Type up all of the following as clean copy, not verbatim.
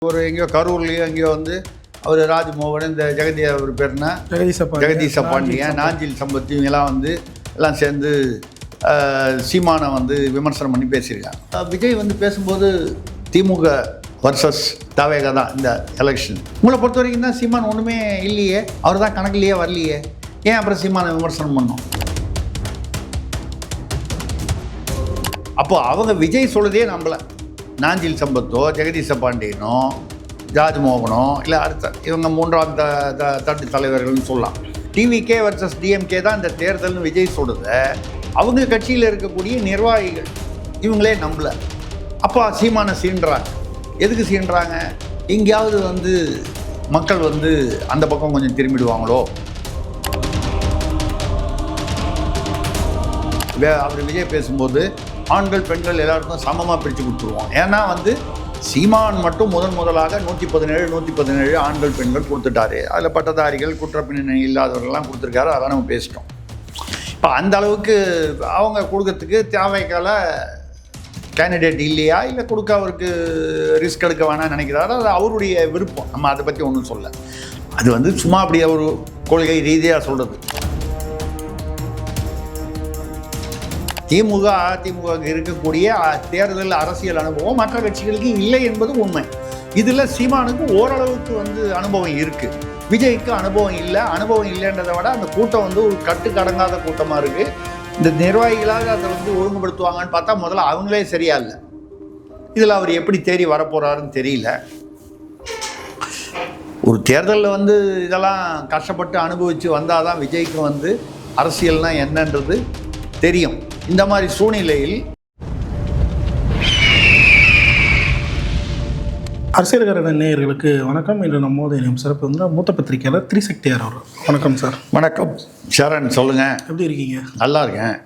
ஒரு எங்கேயோ கரூர்லேயோ எங்கேயோ வந்து அவர் ராஜ்மோகன் இந்த அவர் பேர்னா ஜெகதீச பாண்டியன் நாஞ்சில் சம்பத் இவங்கெல்லாம் வந்து எல்லாம் சேர்ந்து சீமானை வந்து விமர்சனம் பண்ணி பேசியிருக்காங்க. விஜய் வந்து பேசும்போது திமுக வர்சஸ் தவேகா தான் இந்த எலெக்ஷன். உங்களை பொறுத்த வரைக்கும் தான் சீமான் ஒன்றுமே இல்லையே, அவர் தான் கணக்குலையே வரலையே, ஏன் அப்புறம் சீமானை விமர்சனம் பண்ணோம்? அப்போது அவங்க விஜய் சொல்லுதே நம்பலை. நாஞ்சில் சம்பத்தோ ஜெகதீச பாண்டியனோ ராஜ்மோகனோ இல்லை அடுத்த இவங்க மூன்றாம் தட்டு தலைவர்கள்னு சொல்லலாம். டிவிகே வர்சஸ் டிஎம்கே தான் இந்த தேர்தல்னு விஜய் சொல்லுத அவங்க கட்சியில் இருக்கக்கூடிய நிர்வாகிகள் இவங்களே நம்பலை. அப்போ சீமானை சீன்றாங்க. எதுக்கு சீன்றாங்க? எங்கேயாவது வந்து மக்கள் வந்து அந்த பக்கம் கொஞ்சம் திரும்பிடுவாங்களோ. அவர் விஜய் பேசும்போது ஆண்கள் பெண்கள் எல்லாருக்கும் சமமாக பிரித்து கொடுத்துருவோம். ஏன்னா வந்து சீமான் மட்டும் முதலாக 117 ஆண்கள் பெண்கள் கொடுத்துட்டாரு. அதில் பட்டதாரிகள் குற்றப்பின்னணி இல்லாதவர்கள்லாம் கொடுத்துருக்காரு. அதெல்லாம் நம்ம பேசிட்டோம். இப்போ அந்த அளவுக்கு அவங்க கொடுக்கறதுக்கு தேவைக்கால கேண்டிடேட் இல்லையா, இல்லை கொடுக்க அவருக்கு ரிஸ்க் எடுக்க வேணாம்னு நினைக்கிறாரு. அது அவருடைய விருப்பம். நம்ம அதை பற்றி ஒன்றும் சொல்ல. அது வந்து சும்மா அப்படி ஒரு கொள்கை ரீதியாக சொல்கிறது. திமுக அதிமுக இருக்கக்கூடிய தேர்தல் அரசியல் அனுபவம் மற்ற கட்சிகளுக்கு இல்லை என்பது உண்மை. இதில் சீமானுக்கு ஓரளவுக்கு வந்து அனுபவம் இருக்குது, விஜய்க்கு அனுபவம் இல்லை. அனுபவம் இல்லைன்றதை விட அந்த கூட்டம் வந்து ஒரு கட்டுக்கடங்காத கூட்டமாக இருக்குது. இந்த நிர்வாகிகளாக அதை வந்து ஒழுங்குபடுத்துவாங்கன்னு பார்த்தா முதல்ல அவங்களே சரியா இல்லை. இதில் அவர் எப்படி தேடி வரப்போகிறாருன்னு தெரியல. ஒரு தேர்தலில் வந்து இதெல்லாம் கஷ்டப்பட்டு அனுபவித்து வந்தால் தான் விஜய்க்கு வந்து அரசியல்னால் என்னன்றது தெரியும். இந்த மாதிரி சூழ்நிலையில் அரசியல்கார நேயர்களுக்கு வணக்கம். இன்று நம்மோது சிறப்பு வந்து மூத்த பத்திரிகையாளர் திரிசக்தியார் அவர். வணக்கம் சார். வணக்கம் சரண், சொல்லுங்கள். எப்படி இருக்கீங்க? நல்லா இருக்கேன்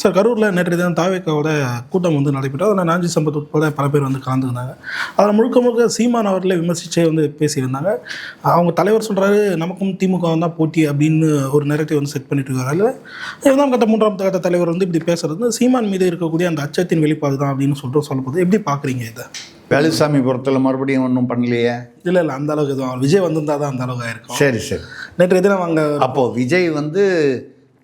சார். கரூரில் நேற்று தினம் தாவேக்காவோட கூட்டம் வந்து நடைபெற்றது. அதில் நாஞ்சில் சம்பத் உட்பட பல பேர் வந்து கலந்துருந்தாங்க. அதில் முழுக்க சீமான் அவர்களே விமர்சிச்சே வந்து பேசியிருந்தாங்க. அவங்க தலைவர் சொல்கிறாரு நமக்கும் திமுக தான் போட்டி அப்படின்னு ஒரு நேரத்தை வந்து செட் பண்ணிட்டு இருக்காரு. அதில் 2ஆம் கட்ட தலைவர் வந்து இப்படி பேசுறது சீமான் மீது இருக்கக்கூடிய அந்த அச்சத்தின் வெளிப்பாடு தான் அப்படின்னு சொல்லப்படுது. எப்படி பார்க்குறீங்க இதை? வேலுசாமி புறத்தில் மறுபடியும் ஒன்றும் பண்ணலையே? இல்லை அந்த அளவுக்கு தான் விஜய் வந்திருந்தால் தான் அந்த அளவுக்கு ஆயிருக்கும். சரி நேற்று தினம் அவங்க அப்போது விஜய் வந்து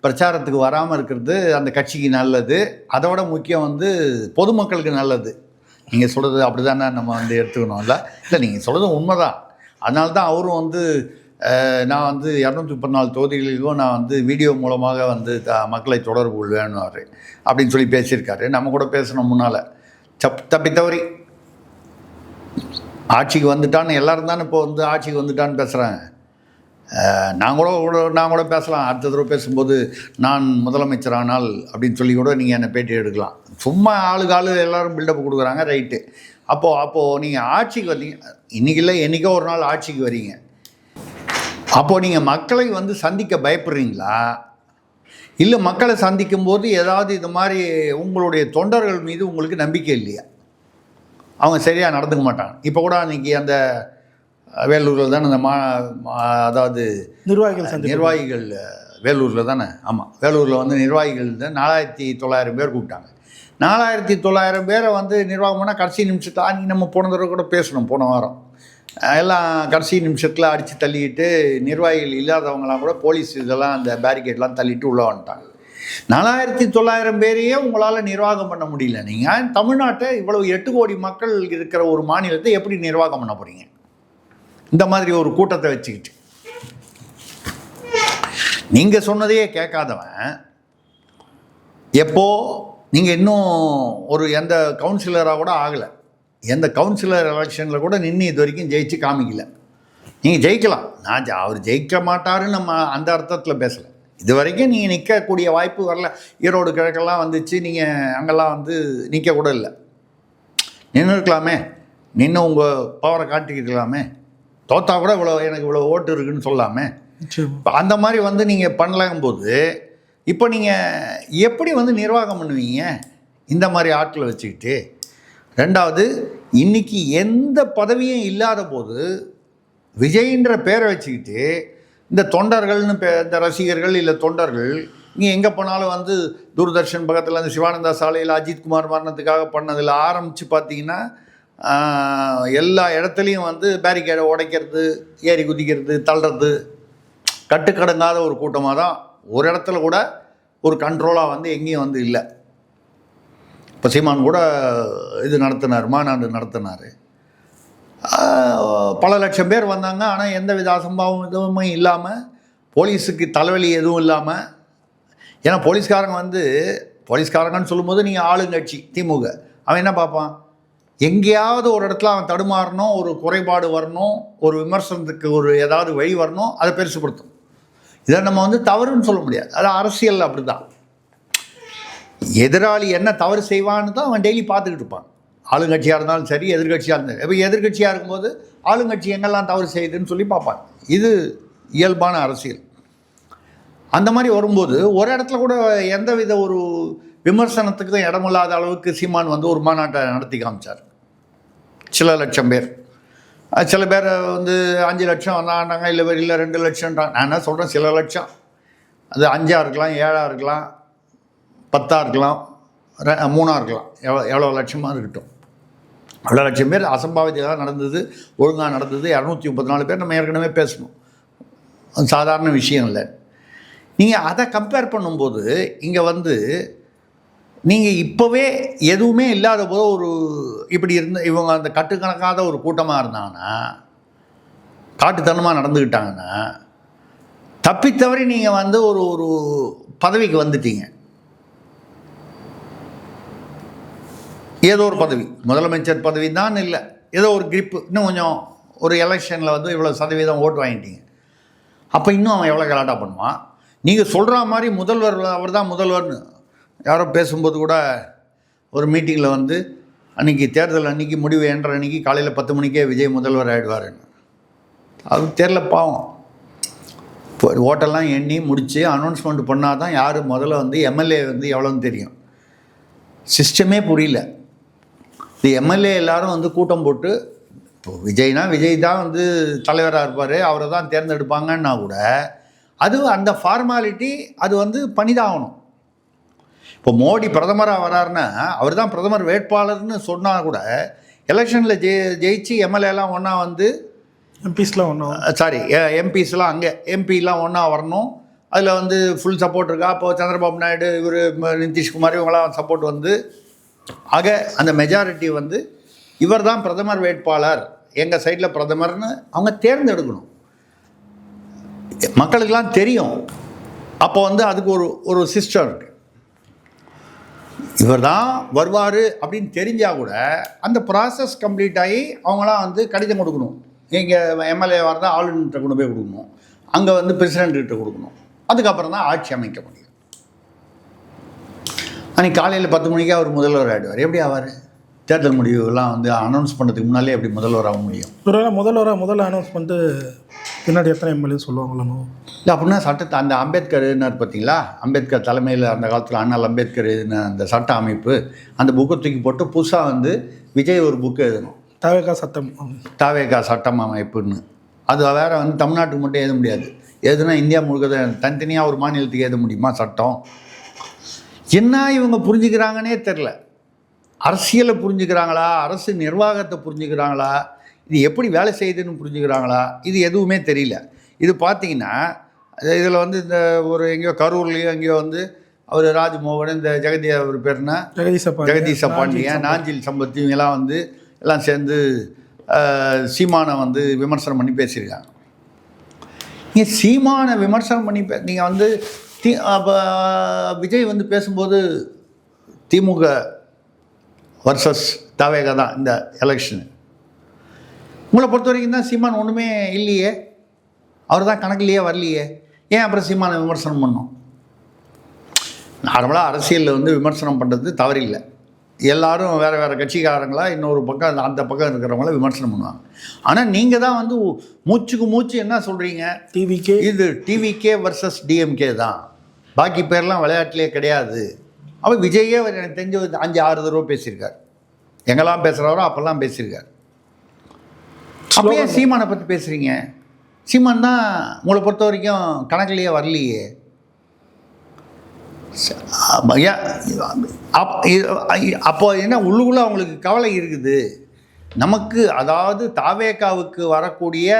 பிரச்சாரத்துக்கு வராமல் இருக்கிறது அந்த கட்சிக்கு நல்லது. அதோட முக்கியம் வந்து பொதுமக்களுக்கு நல்லது. நீங்கள் சொல்கிறது அப்படி தானே நம்ம வந்து எடுத்துக்கணும். இல்லை நீங்கள் சொல்கிறது உண்மைதான். அதனால தான் அவரும் வந்து நான் வந்து 234 தொகுதிகளிலும் நான் வந்து வீடியோ மூலமாக வந்து மக்களை தொடர்பு கொள்வேன்னாரு அப்படின்னு சொல்லி பேசியிருக்காரு. நம்ம கூட பேசணும் முன்னால். தப்பி தவறி ஆட்சிக்கு வந்துட்டான்னு எல்லோரும் தானே இப்போ வந்து ஆட்சிக்கு வந்துட்டான்னு பேசுகிறாங்க. நான் கூட பேசலாம். அடுத்த தடவை பேசும்போது நான் முதலமைச்சரானால் அப்படின்னு சொல்லி கூட நீங்கள் என்னை பேட்டி எடுக்கலாம். சும்மா ஆளு எல்லோரும் பில்டப் கொடுக்குறாங்க, ரைட்டு. அப்போது நீங்கள் ஆட்சிக்கு வந்தீங்க, இன்றைக்கி இல்லை என்றைக்கோ ஒரு நாள் ஆட்சிக்கு வரீங்க. அப்போது நீங்கள் மக்களை வந்து சந்திக்க பயப்படுறீங்களா, இல்லை மக்களை சந்திக்கும் போது ஏதாவது இது மாதிரி உங்களுடைய தொண்டர்கள் மீது உங்களுக்கு நம்பிக்கை இல்லையா? அவங்க சரியாக நடந்துக்க மாட்டாங்க. இப்போ கூட அன்றைக்கி அந்த வேலூரில் தானே அந்த அதாவது நிர்வாகிகள் வேலூரில் தானே, ஆமாம் வேலூரில் வந்து நிர்வாகிகள் 4900 பேர் கூப்பிட்டாங்க. 4900 பேரை வந்து நிர்வாகம் பண்ணால் கடைசி நிமிஷத்தை நம்ம போன தடவை கூட பேசணும். போன வாரம் எல்லாம் கடைசி நிமிஷத்தில் அடித்து தள்ளிக்கிட்டு நிர்வாகிகள் இல்லாதவங்களாம் கூட போலீஸ் இதெல்லாம் அந்த பேரிகேட்லாம் தள்ளிட்டு உள்ளே வந்துட்டாங்க. 4900 பேரையே உங்களால் நிர்வாகம் பண்ண முடியல. நீங்கள் தமிழ்நாட்டை இவ்வளவு 8 கோடி மக்கள் இருக்கிற ஒரு மாநிலத்தை எப்படி நிர்வாகம் பண்ண போகிறீங்க? இந்த மாதிரி ஒரு கூட்டத்தை வச்சுக்கிட்டு நீங்கள் சொன்னதையே கேட்காதவன் எப்போ நீங்கள் இன்னும் ஒரு எந்த கவுன்சிலராக கூட ஆகலை, எந்த கவுன்சிலர் எலெக்ஷனில் கூட நின்று இது வரைக்கும் ஜெயிச்சு காமிக்கல. நீங்கள் ஜெயிக்கலாம், அவர் ஜெயிக்க மாட்டாருன்னு நம்ம அந்த அர்த்தத்தில் பேசலை. இது வரைக்கும் நீங்கள் நிற்கக்கூடிய வாய்ப்பு வரல. ஈரோடு கிழக்கெல்லாம் வந்துச்சு, நீங்கள் அங்கெல்லாம் வந்து நிற்க கூட இல்லை. நின்று இருக்கலாமே, நின்று உங்கள் பவரை காட்டிக்கலாமே. தோத்தா கூட எனக்கு இவ்வளோ ஓட்டு இருக்குன்னு சொல்லாமே. அந்த மாதிரி வந்து நீங்கள் பண்ணலாங்கும்போது இப்போ நீங்கள் எப்படி வந்து நிர்வாகம் பண்ணுவீங்க இந்த மாதிரி ஆட்களை வச்சுக்கிட்டு? ரெண்டாவது, இன்றைக்கி எந்த பதவியும் இல்லாத போது விஜய்ன்ற பேரை வச்சுக்கிட்டு இந்த தொண்டர்கள்னு இந்த ரசிகர்கள் இல்லை தொண்டர்கள் நீங்கள் எங்கே போனாலும் வந்து தூர்தர்ஷன் பக்கத்தில் அந்த சிவானந்தா சாலையில் அஜித்குமார் மரணத்துக்காக பண்ணதில் ஆரம்பித்து பார்த்தீங்கன்னா எல்லா இடத்துலையும் வந்து பேரிகேடை உடைக்கிறது, ஏறி குதிக்கிறது, தள்ளுறது, கட்டுக்கடங்காத ஒரு கூட்டமாக தான். ஒரு இடத்துல கூட ஒரு கண்ட்ரோலாக வந்து எங்கேயும் வந்து இல்லை. இப்போ சீமான் கூட இது நடத்தினார், மாநாடு நடத்தினார். பல லட்சம் பேர் வந்தாங்க. ஆனால் எந்த வித அசம்பாவம் எதுவுமே இல்லாமல், போலீஸுக்கு தலைவலி எதுவும் இல்லாமல். ஏன்னா போலீஸ்காரங்கன்னு சொல்லும்போது நீங்கள் ஆளுங்கட்சி திமுக, அவன் என்ன பார்ப்பான், எங்கேயாவது ஒரு இடத்துல அவன் தடுமாறணும், ஒரு குறைபாடு வரணும், ஒரு விமர்சனத்துக்கு ஒரு ஏதாவது வழி வரணும், அதை பெருசுப்படுத்தும். இதை நம்ம வந்து தவறுன்னு சொல்ல முடியாது. அது அரசியல் அப்படி தான். எதிராளி என்ன தவறு செய்வான்னு தான் அவன் டெய்லி பார்த்துக்கிட்டு இருப்பான். ஆளுங்கட்சியாக இருந்தாலும் சரி, எதிர்கட்சியாக இருந்தாலும். இப்போ எதிர்கட்சியாக இருக்கும்போது ஆளுங்கட்சி எங்கெல்லாம் தவறு செய்யுதுன்னு சொல்லி பார்ப்பாங்க. இது இயல்பான அரசியல். அந்த மாதிரி வரும்போது ஒரு இடத்துல கூட எந்தவித ஒரு விமர்சனத்துக்கு தான் இடமில்லாத அளவுக்கு சீமான் வந்து ஒரு மாநாட்டை நடத்தி காமிச்சார். சில லட்சம் பேர், சில பேர் வந்து 5 லட்சம் வந்தாண்டாங்க, இல்லை 2 லட்சம்ன்றாங்க. நான் என்ன சொல்கிறேன், சில லட்சம், அது 5ஆக இருக்கலாம், 7ஆக இருக்கலாம், 10ஆக இருக்கலாம், 3ஆக இருக்கலாம், எவ்வளோ லட்சமாக இருக்கட்டும். அவ்வளோ லட்சம் பேர் அசம்பாவிதமாக நடந்தது, ஒழுங்காக நடந்தது. 234 பேர் நம்ம ஏற்கனவே பேசணும், சாதாரண விஷயம் இல்லை. நீங்கள் அதை கம்பேர் பண்ணும்போது இங்கே வந்து நீங்கள் இப்போவே எதுவுமே இல்லாத போது ஒரு இப்படி இவங்க அந்த கட்டுக்கணக்காத ஒரு கூட்டமாக இருந்தாங்கன்னா, காட்டுத்தனமாக நடந்துக்கிட்டாங்கன்னா, தப்பித்தவரை நீங்கள் வந்து ஒரு பதவிக்கு வந்துட்டீங்க. ஏதோ ஒரு பதவி, முதலமைச்சர் பதவி தான் இல்லை, ஏதோ ஒரு கிரிப்பு, இன்னும் கொஞ்சம் ஒரு எலெக்ஷனில் வந்து இவ்வளோ சதவீதம் ஓட்டு வாங்கிட்டீங்க. அப்போ இன்னும் அவன் எவ்வளோ கலாட்டா பண்ணுவான். நீங்கள் சொல்கிற மாதிரி முதல்வர், அவர் தான் முதல்வர்னு யாரோ பேசும்போது கூட ஒரு மீட்டிங்கில் வந்து அன்றைக்கி தேர்தல் அன்றைக்கி முடிவு என்ற அன்றைக்கி காலையில் 10 மணிக்கே விஜய் முதல்வர் ஆகிடுவாருன்னு. அது தெரில, பாவம். இப்போ ஓட்டெல்லாம் எண்ணி முடித்து அனௌன்ஸ்மெண்ட் பண்ணால் தான் யார் முதல்ல வந்து எம்எல்ஏ வந்து எவ்வளோன்னு தெரியும். சிஸ்டமே புரியல. இந்த எம்எல்ஏ எல்லோரும் வந்து கூட்டம் போட்டு, இப்போ விஜய்னா விஜய் தான் வந்து தலைவராக இருப்பார், அவரை தான் தேர்ந்தெடுப்பாங்கன்னா கூட அது அந்த ஃபார்மாலிட்டி, அது வந்து பண்ணிதாகணும். இப்போ மோடி பிரதமராக வராருன்னா அவர் தான் பிரதமர் வேட்பாளர்னு சொன்னால் கூட எலெக்ஷனில் ஜெயிச்சு எம்எல்ஏலாம் ஒன்றா வந்து, எம்பிஸ்லாம் அங்கே எம்பிலாம் ஒன்றா வரணும். அதில் வந்து ஃபுல் சப்போர்ட் இருக்கா. அப்போது சந்திரபாபு நாயுடு, இவர் நிதிஷ்குமார், இவங்களாம் சப்போர்ட் வந்து, ஆக அந்த மெஜாரிட்டி வந்து இவர் தான் பிரதமர் வேட்பாளர், எங்கள் சைடில் பிரதமர்னு அவங்க தேர்ந்தெடுக்கணும். மக்களுக்கெல்லாம் தெரியும். அப்போ வந்து அதுக்கு ஒரு சிஸ்டம் இருக்குது. இவர் தான் வருவார் அப்படின்னு தெரிஞ்சால் கூட அந்த ப்ராசஸ் கம்ப்ளீட் ஆகி அவங்களாம் வந்து கடிதம் கொடுக்கணும். இங்கே எம்எல்ஏ வரதான் ஆளுநர்கிட்ட கொண்டு போய் கொடுக்கணும், அங்கே வந்து பிரசிடென்ட்கிட்ட கொடுக்கணும். அதுக்கப்புறம் தான் ஆட்சி அமைக்க முடியும். அன்றைக்கி காலையில் 10 மணிக்கே அவர் முதல்வர் ஆகிடுவார். எப்படி ஆவார்? தேர்தல் முடிவுலாம் வந்து அனௌன்ஸ் பண்ணதுக்கு முன்னாலே எப்படி முதல்வர் ஆக முடியும்? முதல்ல அனௌன்ஸ் பண்ணிட்டு பின்னாடி எத்தனை எம்எல்ஏ சொல்லுவாங்களோ இல்லை. அப்படின்னா சட்டத்தை அந்த அம்பேத்கர்னார் பார்த்தீங்களா, அம்பேத்கர் தலைமையில் அந்த காலத்தில் அண்ணல் அம்பேத்கர் எழுதின அந்த சட்ட அமைப்பு, அந்த புக்கை தூக்கி போட்டு புதுசாக வந்து விஜய் ஒரு புக்கு எழுதணும், தாவேகா சட்டம் அமைப்புன்னு. அது வேறு வந்து தமிழ்நாட்டுக்கு மட்டும் எழுத முடியாது, எதுனா இந்தியா முழுக்க தனித்தனியாக ஒரு மாநிலத்துக்கு எழுத முடியுமா சட்டம்? என்ன இவங்க புரிஞ்சுக்கிறாங்கன்னே தெரில. அரசியலை புரிஞ்சுக்கிறாங்களா, அரசு நிர்வாகத்தை புரிஞ்சுக்கிறாங்களா, இது எப்படி வேலை செய்யுதுன்னு புரிஞ்சுக்கிறாங்களா, இது எதுவுமே தெரியல. இது பார்த்தீங்கன்னா இதில் வந்து இந்த ஒரு எங்கேயோ கரூர்லேயோ எங்கேயோ வந்து அவர் ராஜ்மோகன், இந்த அவர் பேர்னா ஜெகதீச பாண்டியன், நாஞ்சில் சம்பத், இவங்கெல்லாம் வந்து எல்லாம் சேர்ந்து சீமானை வந்து விமர்சனம் பண்ணி பேசியிருக்காங்க. நீங்கள் சீமானை விமர்சனம் பண்ணி நீங்கள் வந்து அப்போ விஜய் வந்து பேசும்போது திமுக வர்சஸ் தாவேகா தான் இந்த எலெக்ஷனு. உங்களை பொறுத்த வரைக்கும் தான் சீமான் ஒன்றுமே இல்லையே, அவர் தான் கணக்குலையே வரலையே, ஏன் அப்புறம் சீமானை விமர்சனம் பண்ணோம்? நார்மலாக அரசியலில் வந்து விமர்சனம் பண்ணுறது தவறில்லை. எல்லோரும் வேறு கட்சிக்காரங்களா இன்னொரு பக்கம் அந்த பக்கம் இருக்கிறவங்கள விமர்சனம் பண்ணுவாங்க. ஆனால் நீங்கள் தான் வந்து மூச்சுக்கு மூச்சு என்ன சொல்கிறீங்க, டிவிகே, இது டிவிகே வர்சஸ் டிஎம்கே தான், பாக்கி பேர்லாம் விளையாட்டிலே கிடையாது. அப்போ விஜயே எனக்கு தெரிஞ்சு 5-6 தடவை பேசியிருக்கார், எங்கெல்லாம் பேசுகிறாரோ அப்போல்லாம் பேசியிருக்கார். அப்படியே சீமானை பற்றி பேசுகிறீங்க? சீமான் தான் உங்களை பொறுத்த வரைக்கும் கணக்குலையே வரலையே. அப்போ என்ன உள்ளுக்குள்ளே அவங்களுக்கு கவலை இருக்குது. நமக்கு அதாவது தாவேகாவுக்கு வரக்கூடிய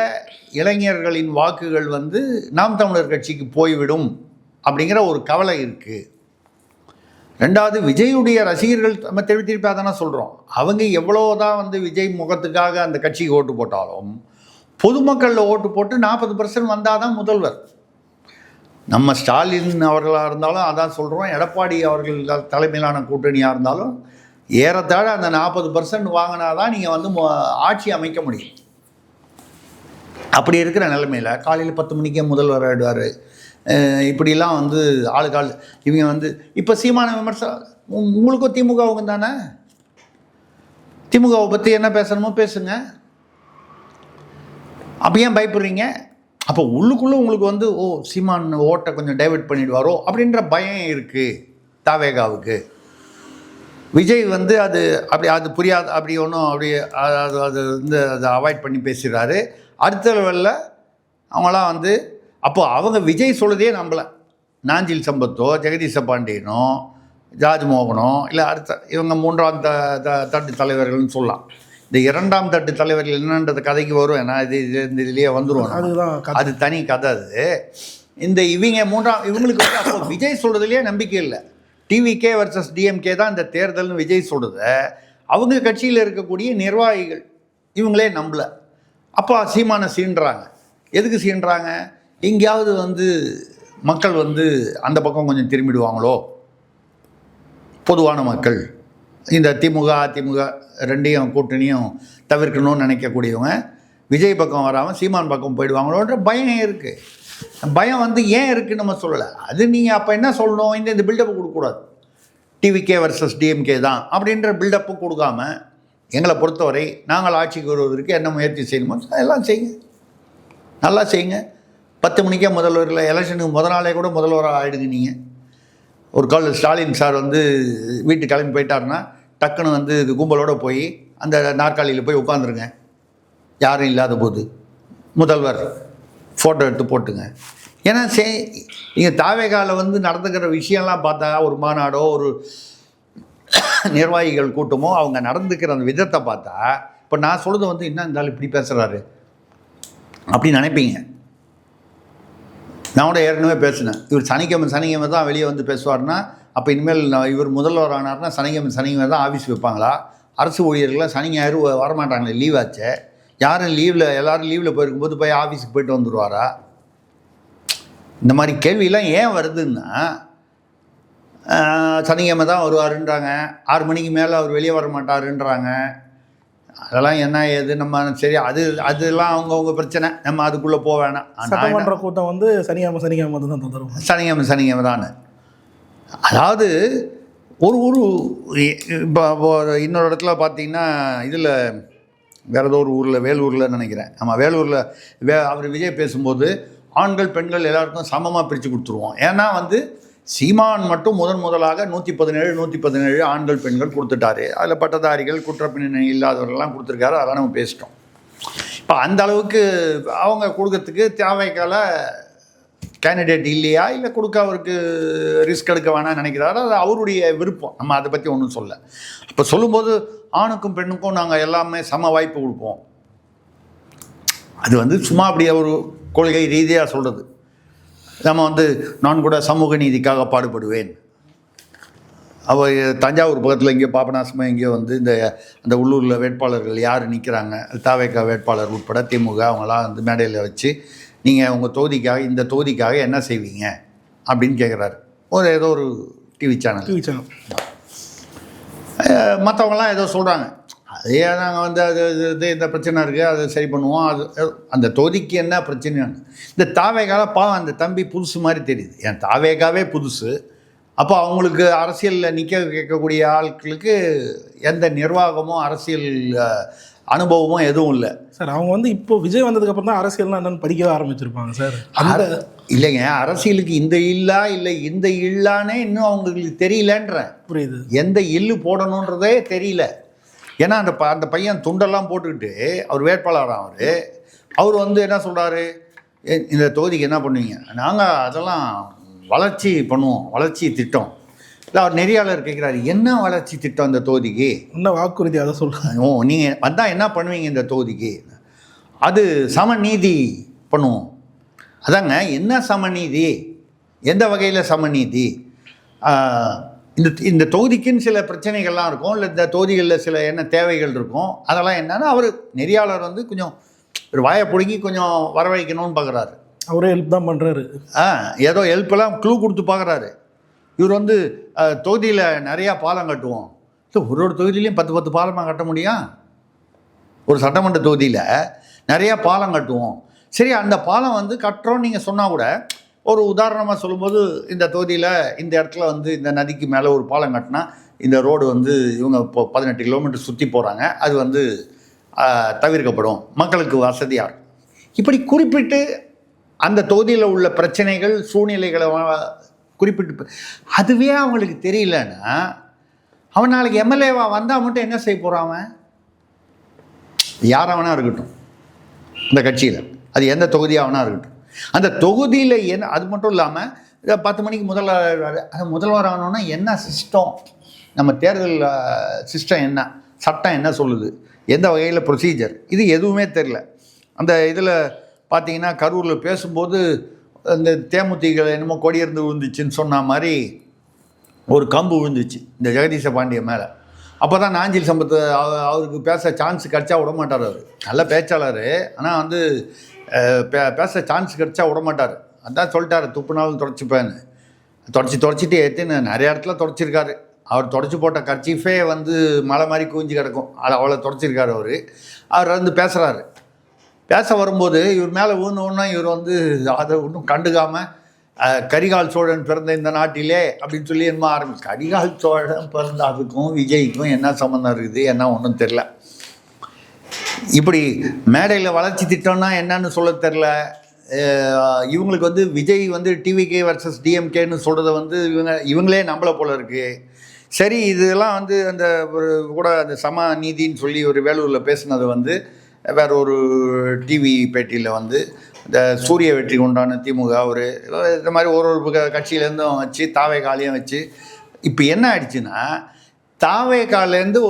இளைஞர்களின் வாக்குகள் வந்து நாம் தமிழர் கட்சிக்கு போய்விடும் அப்படிங்கிற ஒரு கவலை இருக்குது. ரெண்டாவது, விஜயுடைய ரசிகர்கள் நம்ம திருப்பி தானே சொல்கிறோம், அவங்க எவ்வளோதான் வந்து விஜய் முகத்துக்காக அந்த கட்சிக்கு ஓட்டு போட்டாலும் பொதுமக்களில் ஓட்டு போட்டு 40% வந்தால் தான் முதல்வர். நம்ம ஸ்டாலின் அவர்களாக இருந்தாலும் அதான் சொல்கிறோம், எடப்பாடி அவர்கள் தலைமையிலான கூட்டணியாக இருந்தாலும் ஏறத்தாழ அந்த 40% வாங்கினா தான் நீங்கள் வந்து ஆட்சி அமைக்க முடியும். அப்படி இருக்கிற நிலைமையில் காலையில் 10 மணிக்கே முதல்வர் ஆகிடுவார். இப்படிலாம் வந்து ஆளுக்காள் இவங்க வந்து இப்போ சீமான விமர்சனம் உங்களுக்கும் திமுகவுக்கும் தானே. திமுகவை பற்றி என்ன பேசணுமோ பேசுங்க, அப்போ ஏன் பயப்படுறீங்க? அப்போ உள்ளுக்குள்ளே உங்களுக்கு வந்து சீமான் ஓட்டை கொஞ்சம் டைவெர்ட் பண்ணிடுவாரோ அப்படின்ற பயம் இருக்குது தாவேகாவுக்கு. விஜய் வந்து அது புரியாது, அப்படி ஒன்றும் அப்படி அது வந்து அதை அவாய்ட் பண்ணி பேசுகிறாரு. அடுத்த லெவலில் அவங்களாம் வந்து அப்போ அவங்க விஜய் சொல்லுறதே நம்பலை. நாஞ்சில் சம்பத்தோ ஜெகதீச பாண்டியனோ ராஜ்மோகனோ இல்லை அடுத்த இவங்க 3ஆம் தட்டு தலைவர்கள்னு சொல்லலாம். இந்த 2ஆம் தட்டு தலைவர்கள் என்னன்றது கதைக்கு வரும், ஏன்னா இந்த இதுலேயே வந்துடும், அது தனி கதை. அது இவங்களுக்கு வந்து அப்போ விஜய் சொல்கிறதுலேயே நம்பிக்கை இல்லை. டிவிகே வர்சஸ் டிஎம்கே தான் இந்த தேர்தல்னு விஜய் சொல்கிறத அவங்க கட்சியில் இருக்கக்கூடிய நிர்வாகிகள் இவங்களே நம்பலை. அப்போ சீமானை சீண்டுறாங்க. எதுக்கு சீண்டுறாங்க? எங்கேயாவது வந்து மக்கள் வந்து அந்த பக்கம் கொஞ்சம் திரும்பிடுவாங்களோ, பொதுவான மக்கள் இந்த திமுக அதிமுக ரெண்டையும் கூட்டணியும் தவிர்க்கணும்னு நினைக்கக்கூடியவங்க விஜய் பக்கம் வராமல் சீமான் பக்கம் போயிடுவாங்களோன்ற பயம் இருக்குது. பயம் வந்து ஏன் இருக்குன்னு நம்ம சொல்லலை. அது நீங்கள் அப்போ என்ன சொல்லணும், இந்த பில்டப்பு கொடுக்கக்கூடாது, டிவிகே வர்சஸ் டிஎம்கே தான் அப்படின்ற பில்டப்பு கொடுக்காம எங்களை பொறுத்தவரை நாங்கள் ஆட்சிக்கு வருவதற்கு என்ன முயற்சி செய்யணுமோ எல்லாம் செய்யுங்க, நல்லா செய்யுங்க. 10 மணிக்கே முதல்வரில் எலெக்ஷனுக்கு முதல் நாளே கூட முதல்வராக ஆகிடுங்க. நீங்கள் ஒரு கால் ஸ்டாலின் சார் வந்து வீட்டுக்கு கிளம்பி போயிட்டாருன்னா டக்குன்னு வந்து கும்பலோடு போய் அந்த நாற்காலியில் போய் உட்காந்துருங்க, யாரும் இல்லாத போது முதல்வர் ஃபோட்டோ எடுத்து போட்டுங்க. ஏன்னா நீங்கள் தாவேகாவில் வந்து நடந்துக்கிற விஷயம்லாம் பார்த்தா ஒரு மாநாடோ ஒரு நிர்வாகிகள் கூட்டமோ அவங்க நடந்துக்கிற அந்த விதத்தை பார்த்தா இப்போ நான் சொல்கிறது வந்து என்ன இருந்தாலும் இப்படி பேசுகிறாரு அப்படின்னு நினைப்பீங்க. நான் கூட ஏற்கனவே பேசினேன், இவர் சனிக்கிழமை தான் வெளியே வந்து பேசுவார்னா அப்போ இனிமேல் இவர் முதல்வர் ஆனார்னா சனிக்கிழமை தான் ஆஃபீஸ் வைப்பாங்களா? அரசு ஊழியர்கள்லாம் சனி ஞாயிறு வரமாட்டாங்களே, லீவ் ஆச்சு. யாரும் எல்லோரும் லீவில் போயிருக்கும்போது போய் ஆஃபீஸுக்கு போய்ட்டு வந்துடுவாரா? இந்த மாதிரி கேள்வியெல்லாம் ஏன் வருதுன்னா, சனிக்கிழமை தான் வருவாருன்றாங்க, 6 மணிக்கு மேலே அவர் வெளியே வர மாட்டாருன்றாங்க. அதெல்லாம் என்ன ஏது நம்ம சரி, அதெல்லாம் அவங்கவுங்க பிரச்சனை, நம்ம அதுக்குள்ளே போக வேணாம். சட்டமன்ற கூட்டம் வந்து சனிக்கிழமை தான் தந்துடும், சனிக்கிழமை தானே. அதாவது ஒரு இப்போ இன்னொரு இடத்துல பார்த்தீங்கன்னா இதில் வேறு ஏதோ ஒரு ஊரில் வேலூரில் நினைக்கிறேன், நம்ம வேலூரில் அவர் விஜய் பேசும்போது ஆண்கள் பெண்கள் எல்லாருக்கும் சமமாக பிரித்து கொடுத்துருவோம். ஏன்னா வந்து சீமான் மட்டும் முதலாக 117 ஆண்கள் பெண்கள் கொடுத்துட்டாரு. அதில் பட்டதாரிகள் குற்றப்பின்னணி இல்லாதவர்கள்லாம் கொடுத்துருக்காரு, அதெல்லாம் நம்ம பேசிட்டோம். இப்போ அந்த அளவுக்கு அவங்க கொடுக்கறதுக்கு தேவைக்கால கேண்டிடேட் இல்லையா, இல்லை கொடுக்க அவருக்கு ரிஸ்க் எடுக்க வேணாம்னு நினைக்கிறாரு, அது அவருடைய விருப்பம், நம்ம அதை பற்றி ஒன்றும் சொல்ல. அப்போ சொல்லும்போது ஆணுக்கும் பெண்ணுக்கும் நாங்கள் எல்லாமே சம வாய்ப்பு கொடுப்போம், அது வந்து சும்மா அப்படியே ஒரு கொள்கை ரீதியாக சொல்கிறது. நம்ம வந்து நான் கூட சமூக நீதிக்காக பாடுபடுவேன். அவர் தஞ்சாவூர் பக்கத்தில் எங்கேயோ பாபநாசமாக எங்கேயோ வந்து அந்த உள்ளூரில் வேட்பாளர்கள் யார் நிற்கிறாங்க, தாவேகா வேட்பாளர் உட்பட திமுக அவங்களாம் வந்து மேடையில் வச்சு நீங்கள் உங்கள் தொகுதிக்காக இந்த தொகுதிக்காக என்ன செய்வீங்க அப்படின்னு கேட்குறாரு. ஏதோ ஒரு டிவி சேனல் மற்றவங்களாம் ஏதோ சொல்கிறாங்க, அதே நாங்கள் வந்து அது இந்த பிரச்சனை இருக்குது, அதை சரி பண்ணுவோம், அது அந்த தொகுதிக்கு என்ன பிரச்சனைன்னு. இந்த தாவேகால பாவம் அந்த தம்பி புதுசு மாதிரி தெரியுது, என் தாவேகாவே புதுசு. அப்போ அவங்களுக்கு அரசியலில் கேட்கக்கூடிய ஆட்களுக்கு எந்த நிர்வாகமும் அரசியல் அனுபவமும் எதுவும் இல்லை சார். அவங்க வந்து இப்போ விஜய் வந்ததுக்கப்புறம் தான் அரசியல்னா என்னன்னு படிக்கவே ஆரம்பிச்சிருப்பாங்க சார். இல்லைங்க, அரசியலுக்கு இந்த இல்லை இந்த இல்லானே இன்னும் அவங்களுக்கு தெரியலன்றேன். புரியுது, எந்த இல்லு போடணுன்றதே தெரியல. ஏன்னா அந்த பையன் துண்டெல்லாம் போட்டுக்கிட்டு அவர் வேட்பாளர் அவர் வந்து என்ன சொல்கிறாரு, இந்த தொகுதிக்கு என்ன பண்ணுவீங்க, நாங்கள் அதெல்லாம் வளர்ச்சி பண்ணுவோம், வளர்ச்சி திட்டம், இல்லை அவர் நெறியாளர் கேட்குறாரு, என்ன வளர்ச்சி திட்டம் இந்த தொகுதிக்கு, இன்னும் வாக்குறுதி அதை சொல்லுங்கள். நீங்கள் வந்தால் என்ன பண்ணுவீங்க இந்த தொகுதிக்கு? அது சமநீதி பண்ணுவோம். அதாங்க, என்ன சமநீதி, எந்த வகையில் சமநீதி? இந்த தொகுதிக்குன்னு சில பிரச்சனைகள்லாம் இருக்கும், இல்லை இந்த தொகுதிகளில் சில என்ன தேவைகள் இருக்கும், அதெல்லாம் என்னன்னா அவர் நெறியாளர் வந்து கொஞ்சம் ஒரு வாயை பிடுங்கி கொஞ்சம் வரவழைக்கணும்னு பார்க்குறாரு. அவரே ஹெல்ப் தான் பண்ணுறாரு. ஏதோ ஹெல்ப்பெல்லாம் க்ளூ கொடுத்து பார்க்குறாரு. இவர் வந்து தொகுதியில் நிறையா பாலம் கட்டுவோம். ஒரு தொகுதியிலையும் 10 பாலமாக கட்ட முடியும்? ஒரு சட்டமன்ற தொகுதியில் நிறையா பாலம் கட்டுவோம். சரி, அந்த பாலம் வந்து கட்டுறோன்னு நீங்கள் சொன்னால் கூட, ஒரு உதாரணமாக சொல்லும்போது, இந்த தொகுதியில் இந்த இடத்துல வந்து இந்த நதிக்கு மேலே ஒரு பாலம் கட்டினா இந்த ரோடு வந்து இவங்க இப்போ 18 கிலோமீட்டர் சுற்றி போகிறாங்க, அது வந்து தவிர்க்கப்படும், மக்களுக்கு வசதியாக இருக்கும். இப்படி குறிப்பிட்டு அந்த தொகுதியில் உள்ள பிரச்சனைகள் சூழ்நிலைகளை குறிப்பிட்டு, அதுவே அவங்களுக்கு தெரியலன்னா அவன் நாளைக்கு எம்எல்ஏவாக வந்தால் மட்டும் என்ன செய்ய போகிறான்? அவன் யாராவனா இருக்கட்டும், இந்த கட்சியில் அது எந்த தொகுதியாகனா இருக்கட்டும், அந்த தொகுதியில் என்ன, அது மட்டும் இல்லாமல் 10 மணிக்கு முதல்வர் ஆகணும்னா என்ன சிஸ்டம், நம்ம தேர்தல் சிஸ்டம் என்ன, சட்டம் என்ன சொல்லுது, எந்த வகையில் ப்ரொசீஜர், இது எதுவுமே தெரில. அந்த இதில் பார்த்தீங்கன்னா கரூரில் பேசும்போது இந்த தேமுதிக என்னமோ கொடியிருந்து விழுந்துச்சுன்னு சொன்ன மாதிரி ஒரு கம்பு விழுந்துச்சு இந்த ஜெகதீச பாண்டிய மேலே. அப்போ தான் நாஞ்சில் சம்பத் அவருக்கு பேச சான்ஸ் கிடச்சா விட மாட்டார். அவர் நல்ல பேச்சாளர், ஆனால் வந்து பேச சான்ஸ் கிடச்சா விட மாட்டார். அதான் சொல்லிட்டார், துப்புனாலும் தொடச்சிப்பேன்னு. தொடச்சிட்டு ஏற்றுன்னு நிறைய இடத்துல தொடச்சிருக்காரு. அவர் தொடச்சி போட்ட கர்ச்சீஃபே வந்து மலை மாதிரி குவிஞ்சு கிடக்கும், அதை அவ்வளோ தொடச்சிருக்காரு. அவர் வந்து பேசுகிறாரு. பேச வரும்போது இவர் மேலே ஊன்னு இவர் வந்து அதை ஒன்றும் கண்டுக்காமல், கரிகால் சோழன் பிறந்த இந்த நாட்டிலே அப்படின்னு சொல்லி என்ன ஆரம்பிச்சு. கரிகால் சோழன் பிறந்த அதுக்கும் விஜய்க்கும் என்ன சம்மந்தம் இருக்குது, என்ன ஒன்றும் தெரில. இப்படி மேடையில் வளர்ச்சி திட்டம்னா என்னன்னு சொல்ல தெரில. இவங்களுக்கு வந்து விஜய் வந்து டிவிகே வர்சஸ் டிஎம்கேன்னு சொல்கிறத வந்து இவங்களே நம்பலை போல இருக்குது. சரி, இதெல்லாம் வந்து அந்த ஒரு கூட அந்த சம நீதின்னு சொல்லி ஒரு வேலூரில் பேசுனது வந்து வேறு ஒரு டிவி பேட்டியில் வந்து இந்த சூரிய வெற்றி கொண்டான திமுக ஒரு இந்த மாதிரி ஒரு கட்சியிலேருந்தும் வச்சு தாவேகாலையும் வச்சு, இப்போ என்ன ஆயிடுச்சுன்னா தாவேகாலேருந்து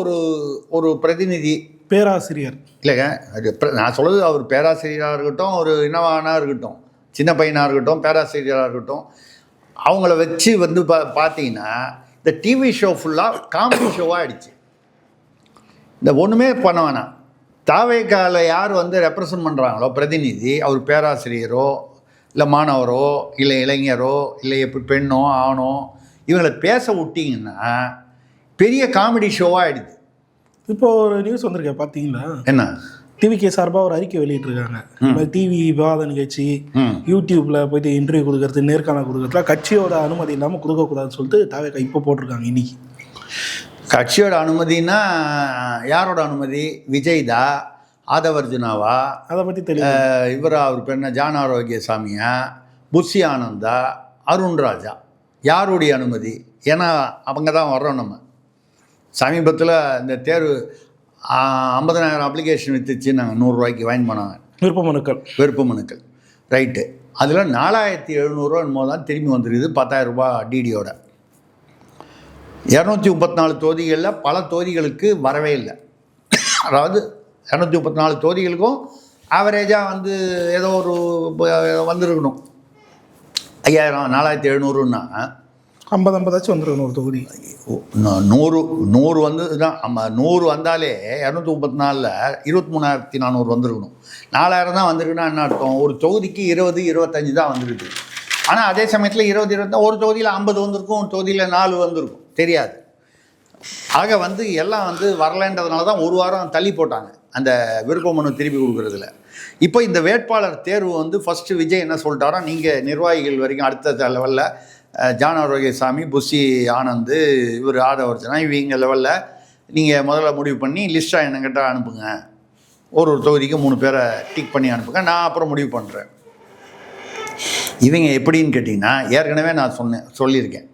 ஒரு பிரதிநிதி பேராசிரியர் இல்லைங்க, நான் சொல்கிறது அவர் பேராசிரியராக இருக்கட்டும், ஒரு இனவானாக இருக்கட்டும், சின்ன பையனாக இருக்கட்டும், பேராசிரியராக இருக்கட்டும், அவங்கள வச்சு வந்து பார்த்தீங்கன்னா இந்த டிவி ஷோ ஃபுல்லாக காமெடி ஷோவாக ஆகிடுச்சு. இந்த ஒன்றுமே பண்ண வேணாம். தாவேகால யார் வந்து ரெப்ரசன்ட் பண்ணுறாங்களோ பிரதிநிதி, அவர் பேராசிரியரோ இல்லை மாணவரோ இல்லை இளைஞரோ இல்லை எப்படி பெண்ணோ ஆணோ, இவங்களை பேச விட்டிங்கன்னா பெரிய காமெடி ஷோவாக ஆகிடுது. இப்போது ஒரு நியூஸ் வந்திருக்கேன் பார்த்தீங்களா? என்ன? டிவிகே சார்பாக ஒரு அறிக்கை வெளியிட்டிருக்காங்க. டிவி விவாத நிகழ்ச்சி யூடியூப்பில் போய்ட்டு இன்டர்வியூ கொடுக்கறது, நேர்காணல் கொடுக்கறதுலாம் கட்சியோட அனுமதி இல்லாமல் கொடுக்கக்கூடாதுன்னு சொல்லிட்டு தாவேகா இப்போ போட்டிருக்காங்க. இன்னைக்கு கட்சியோட அனுமதினா யாரோட அனுமதி? விஜய் தா, ஆதவர்ஜுனாவா, அதை பற்றி தெரியும். இவரா அவர் பேர் என்ன, ஜான் ஆரோக்கியசாமியா, புஷி ஆனந்தா, அருண்ராஜா, யாருடைய அனுமதி? ஏன்னா அவங்க தான் வர்றோம். நம்ம சமீபத்தில் இந்த தேர்வு 50,000 அப்ளிகேஷன் விற்றுச்சு, நாங்கள் 100 ரூபாய்க்கு வாங்கி போனாங்க விருப்ப மனுக்கள் ரைட்டு. அதில் 4,700 என்னமோ தான் திரும்பி வந்துருக்குது, 10,000 ரூபாய் டிடியோட. 234 தொகுதிகளில் பல தொகுதிகளுக்கு வரவே இல்லை. அதாவது 234 தொகுதிகளுக்கும் ஆவரேஜாக வந்து ஏதோ ஒரு வந்துருக்கணும் 5,000. 4,700ன்னா 50 வந்துருக்கணும் ஒரு தொகுதி. 100 வந்து தான். 100 வந்தாலே 234ல் 23,400 வந்துருக்கணும். 4,000 தான் வந்துருக்குன்னா என்ன அர்த்தம்? ஒரு தொகுதிக்கு 20-25 தான் வந்துருக்கு. ஆனால் அதே சமயத்தில் 20 தான் ஒரு தொகுதியில் 50 வந்திருக்கும், ஒரு தொகுதியில் 4 வந்திருக்கும், தெரியாது. ஆக வந்து எல்லாம் வந்து வரலைன்றதுனால தான் ஒரு வாரம் தள்ளி போட்டாங்க அந்த விருப்ப மனு திருப்பி கொடுக்குறதுல. இப்போ இந்த வேட்பாளர் தேர்வு வந்து ஃபஸ்ட்டு விஜய் என்ன சொல்லிட்டாரோ, நீங்கள் நிர்வாகிகள் வரைக்கும் அடுத்த லெவலில் ஜான் ஆரோக்கியசாமி, புஷி ஆனந்த், இவர் ஆதவர்ஜனா, இவங்க லெவலில் நீங்கள் முதல்ல முடிவு பண்ணி லிஸ்ட்டாக என்னங்கிட்ட அனுப்புங்க. ஒரு தொகுதிக்கு 3 பேரை டிக் பண்ணி அனுப்புங்க, நான் அப்புறம் முடிவு பண்ணுறேன். இவங்க எப்படின்னு கேட்டிங்கன்னா, ஏற்கனவே நான் சொல்லியிருக்கேன்,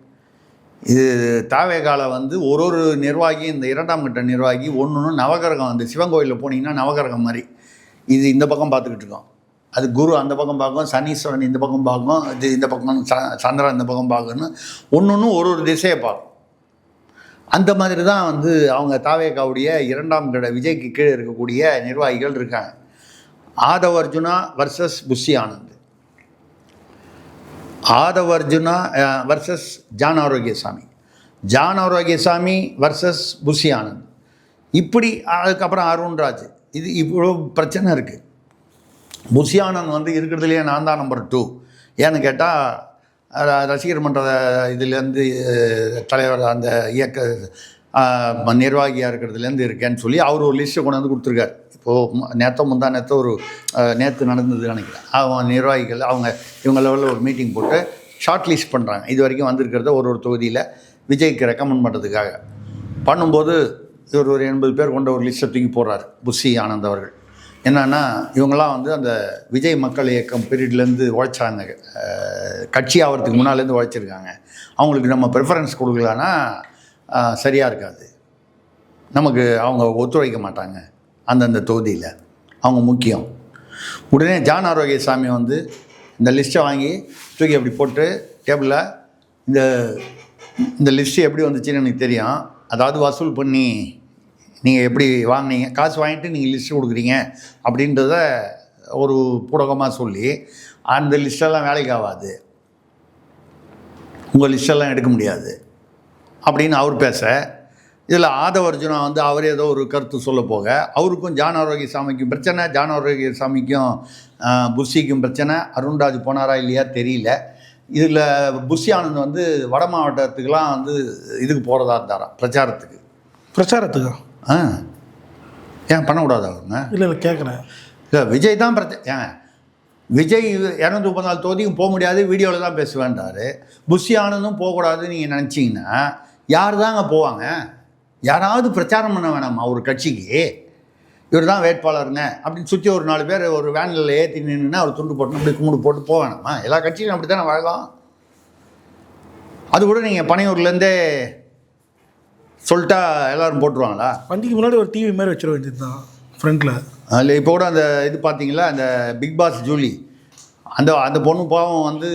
இது தாவேகால வந்து ஒரு நிர்வாகி, இந்த 2ஆம் கட்ட நிர்வாகி ஒன்று நவகிரகம், அந்த சிவன் கோயிலில் போனீங்கன்னா நவகிரகம் மாதிரி இது இந்த பக்கம் பார்த்துக்கிட்டு இருக்கோம், அது குரு அந்த பக்கம் பார்க்கும், சனீஸ்வரன் இந்த பக்கம் பார்க்கும், இது இந்த பக்கம் சந்திரன் இந்த பக்கம் பார்க்கணும், ஒன்று ஒரு திசையை பார்க்கும். அந்த மாதிரி தான் வந்து அவங்க தாவேகாவுடைய 2ஆம் கட விஜய்க்கு கீழே இருக்கக்கூடிய நிர்வாகிகள் இருக்காங்க. Aadhav Arjuna versus Bussy Anand, Aadhav Arjuna versus John Arokiasamy, John Arokiasamy versus Bussy Anand, இப்படி அதுக்கப்புறம் அருண்ராஜ். இது இவ்வளோ பிரச்சனை இருக்குது. புஷி ஆனந்த் வந்து இருக்கிறதுலையே நான் தான் நம்பர் 2. ஏன்னு கேட்டால் ரசிகர் மன்ற இதுலேருந்து தலைவர் அந்த இயக்க நிர்வாகியாக இருக்கிறதுலேருந்து இருக்கேன்னு சொல்லி அவர் ஒரு லிஸ்ட்டை கொண்டு வந்து கொடுத்துருக்காரு. இப்போது நேற்று நடந்தது நினைக்கிறேன். அவங்க நிர்வாகிகள் இவங்க லெவலில் ஒரு மீட்டிங் போட்டு ஷார்ட் லிஸ்ட் பண்ணுறாங்க. இது வரைக்கும் வந்திருக்கிறத ஒரு தொகுதியில் விஜய்க்கு ரெக்கமெண்ட் பண்ணுறதுக்காக பண்ணும்போது இவர் ஒரு 80 பேர் கொண்ட ஒரு லிஸ்ட்டை தூக்கி போடுறாரு புஷி ஆனந்த் அவர்கள். என்னன்னா இவங்கெல்லாம் வந்து அந்த விஜய் மக்கள் இயக்கம் பீரியட்லேருந்து உழைச்சாங்க, கட்சி ஆகிறதுக்கு முன்னாலேருந்து உழைச்சிருக்காங்க. அவங்களுக்கு நம்ம ப்ரிஃபரன்ஸ் கொடுக்கலான்னா சரியாக இருக்காது, நமக்கு அவங்க ஒத்துழைக்க மாட்டாங்க அந்தந்த தொகுதியில், அவங்க முக்கியம். உடனே ஜான் ஆரோக்கியசாமி வந்து இந்த லிஸ்ட்டை வாங்கி தூக்கி அப்படி போட்டு டேபிளில் இந்த லிஸ்ட்டு எப்படி வந்துச்சுன்னு எனக்கு தெரியும், அதாவது வசூல் பண்ணி நீங்கள் எப்படி வாங்கினீங்க, காசு வாங்கிட்டு நீங்கள் லிஸ்ட்டு கொடுக்குறீங்க அப்படின்றத ஒரு புடகமாக சொல்லி, அந்த லிஸ்ட்டெல்லாம் வேலைக்கு ஆகாது, உங்கள் லிஸ்ட்டெல்லாம் எடுக்க முடியாது அப்படின்னு அவர் பேச, இதில் ஆதவ் அர்ஜுனா வந்து அவர் ஏதோ ஒரு கருத்து சொல்ல போக அவருக்கும் ஜான் ஆரோக்கியசாமிக்கும் பிரச்சனை, ஜான் ஆரோக்கியசாமிக்கும் புஷிக்கும் பிரச்சனை. அருண்ராஜ் போனாரா இல்லையா தெரியல. இதில் புஷி ஆனந்த் வந்து வட மாவட்டத்துக்கெலாம் வந்து இதுக்கு போகிறதா இருந்தாராம், பிரச்சாரத்துக்கு. ஏன் பண்ணக்கூடாது அவங்க? இல்லை கேட்குறேன். இல்லை விஜய் தான் ஏன் விஜய் 234 தொகுதிக்கும் போக முடியாது, வீடியோவில் தான் பேசுவேன்றாரு. புஷி ஆனந்தும் போகக்கூடாதுன்னு நீங்கள் நினச்சிங்கன்னா யார் தாங்க போவாங்க? யாராவது பிரச்சாரம் பண்ண வேணாமா ஒரு கட்சிக்கு? இவர் தான் வேட்பாளருங்க அப்படின்னு சுற்றி ஒரு 4 பேர் ஒரு வேனில் ஏற்றி நின்றுன்னா அவர் துண்டு போட்டு அப்படி கும்பிடு போட்டு போக வேணாமா? எல்லா கட்சியிலும் அப்படி தானே வாழலாம். அது கூட நீங்கள் பனையூர்லேருந்தே சொல்லிட்டா எல்லோரும் போட்டுருவாங்களா? வண்டிக்கு முன்னாடி ஒரு டிவி மாதிரி வச்சிட வேண்டியது தான் ஃப்ரண்ட்டில். அதில் இப்போ கூட அந்த இது பார்த்தீங்களா, அந்த பிக் பாஸ் ஜூலி, அந்த பொண்ணு பாவம் வந்து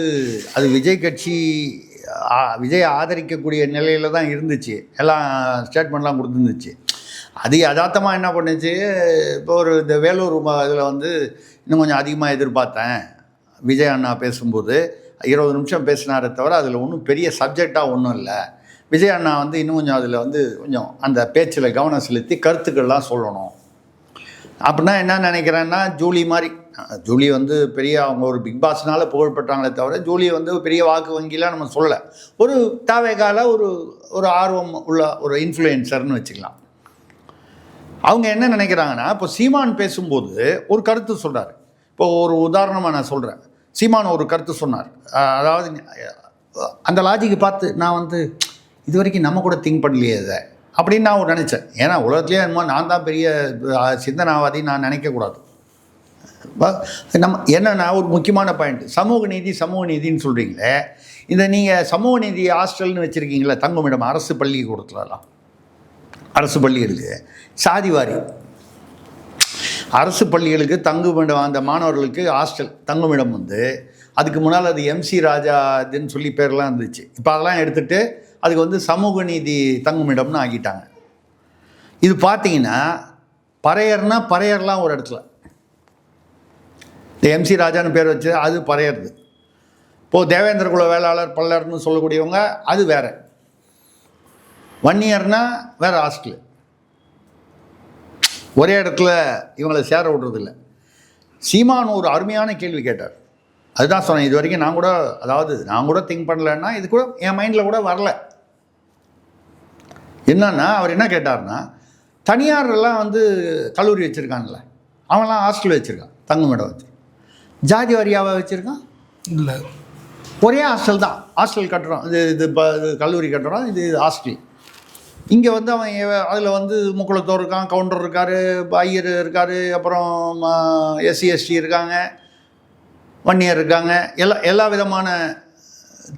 அது விஜய் கட்சி விஜய் ஆதரிக்கக்கூடிய நிலையில் தான் இருந்துச்சு, எல்லாம் ஸ்டேட்மெண்ட்லாம் கொடுத்துருந்துச்சு. அது யதார்த்தமாக என்ன பண்ணுச்சு, இப்போ இந்த வேலூர் இதில் வந்து இன்னும் கொஞ்சம் அதிகமாக எதிர்பார்த்தேன். விஜய் அண்ணா பேசும்போது 20 நிமிஷம் பேசினாரே தவிர அதில் ஒன்றும் பெரிய சப்ஜெக்டாக ஒன்றும் இல்லை. விஜய் அண்ணா வந்து இன்னும் கொஞ்சம் அதில் வந்து கொஞ்சம் அந்த பேச்சில் கவனம் செலுத்தி கருத்துக்கள்லாம் சொல்லணும். அப்படின்னா என்ன நினைக்கிறேன்னா, ஜூலி வந்து பெரிய அவங்க ஒரு பிக் பாஸ்னால புகழ்பெற்றாங்களே தவிர ஜூலி வந்து பெரிய வாக்கு வங்கிலாம் நம்ம சொல்லலை. ஒரு தாவேகால ஒரு ஆர்வம் உள்ள ஒரு இன்ஃப்ளூயன்சர்னு வச்சுக்கலாம். அவங்க என்ன நினைக்கிறாங்கன்னா, இப்போ சீமான் பேசும்போது ஒரு கருத்து சொல்கிறார். இப்போ ஒரு உதாரணமாக நான் சொல்கிறேன். சீமான் ஒரு கருத்து சொன்னார், அதாவது அந்த லாஜிக்கு பார்த்து நான் வந்து இது வரைக்கும் நம்ம கூட திங்க் பண்ணலையே இதை அப்படின்னு நான் நினச்சேன். ஏன்னா உலகத்துலேயே என்னமோ நான் தான் பெரிய சிந்தனாவாதி நான் நினைக்கக்கூடாது. நம்ம என்னென்னா ஒரு முக்கியமான பாயிண்ட், சமூக நீதின்னு சொல்கிறீங்களே, இந்த நீங்கள் சமூக நீதி ஹாஸ்டல்னு வச்சுருக்கீங்களே தங்குமிடம், அரசு பள்ளிக்கூடத்துலலாம், அரசு பள்ளிகளுக்கு சாதிவாரி, அரசு பள்ளிகளுக்கு தங்குமிடம், அந்த மாணவர்களுக்கு ஹாஸ்டல் தங்குமிடம் வந்து அதுக்கு முன்னால் அது MC ராஜாதுன்னு சொல்லி பேர்லாம் இருந்துச்சு. இப்போ அதெல்லாம் எடுத்துகிட்டு அதுக்கு வந்து சமூக நீதி தங்குமிடம்னு ஆக்கிட்டாங்க. இது பார்த்தீங்கன்னா பறையர்லாம் ஒரு இடத்துல இந்த MC ராஜான்னு பேர் வச்சு அது பறையறது. இப்போது தேவேந்திர குல வேளாளர் பல்லர்னு சொல்லக்கூடியவங்க அது வேறு, வன்னியர்னா வேறு ஹாஸ்டலு. ஒரே இடத்துல இவங்களை சேர விடுறதில்ல. சீமான் ஒரு அருமையான கேள்வி கேட்டார். அதுதான் சொன்னேன், இது வரைக்கும் நான் கூட திங்க் பண்ணலைன்னா இது கூட என் மைண்டில் கூட வரல. என்னன்னா அவர் என்ன கேட்டார்னா, தனியாரெல்லாம் வந்து கல்லூரி வச்சுருக்காங்கல்ல, அவன்லாம் ஹாஸ்டல் வச்சுருக்கான், தங்குமிடம் வச்சுருக்கான். ஜாதி வாரியாவை வச்சுருக்கான் இல்லை, ஒரே ஹாஸ்டல் தான். ஹாஸ்டல் கட்டுறோம், இது கல்லூரி கட்டுறோம், இது ஹாஸ்டல். இங்கே வந்து அவன் அதில் வந்து முக்குளத்தோர் இருக்கான், கவுண்டர் இருக்கார், ஐயர் இருக்கார், அப்புறம் SC ST இருக்காங்க, வன்னியர் இருக்காங்க, எல்லா விதமான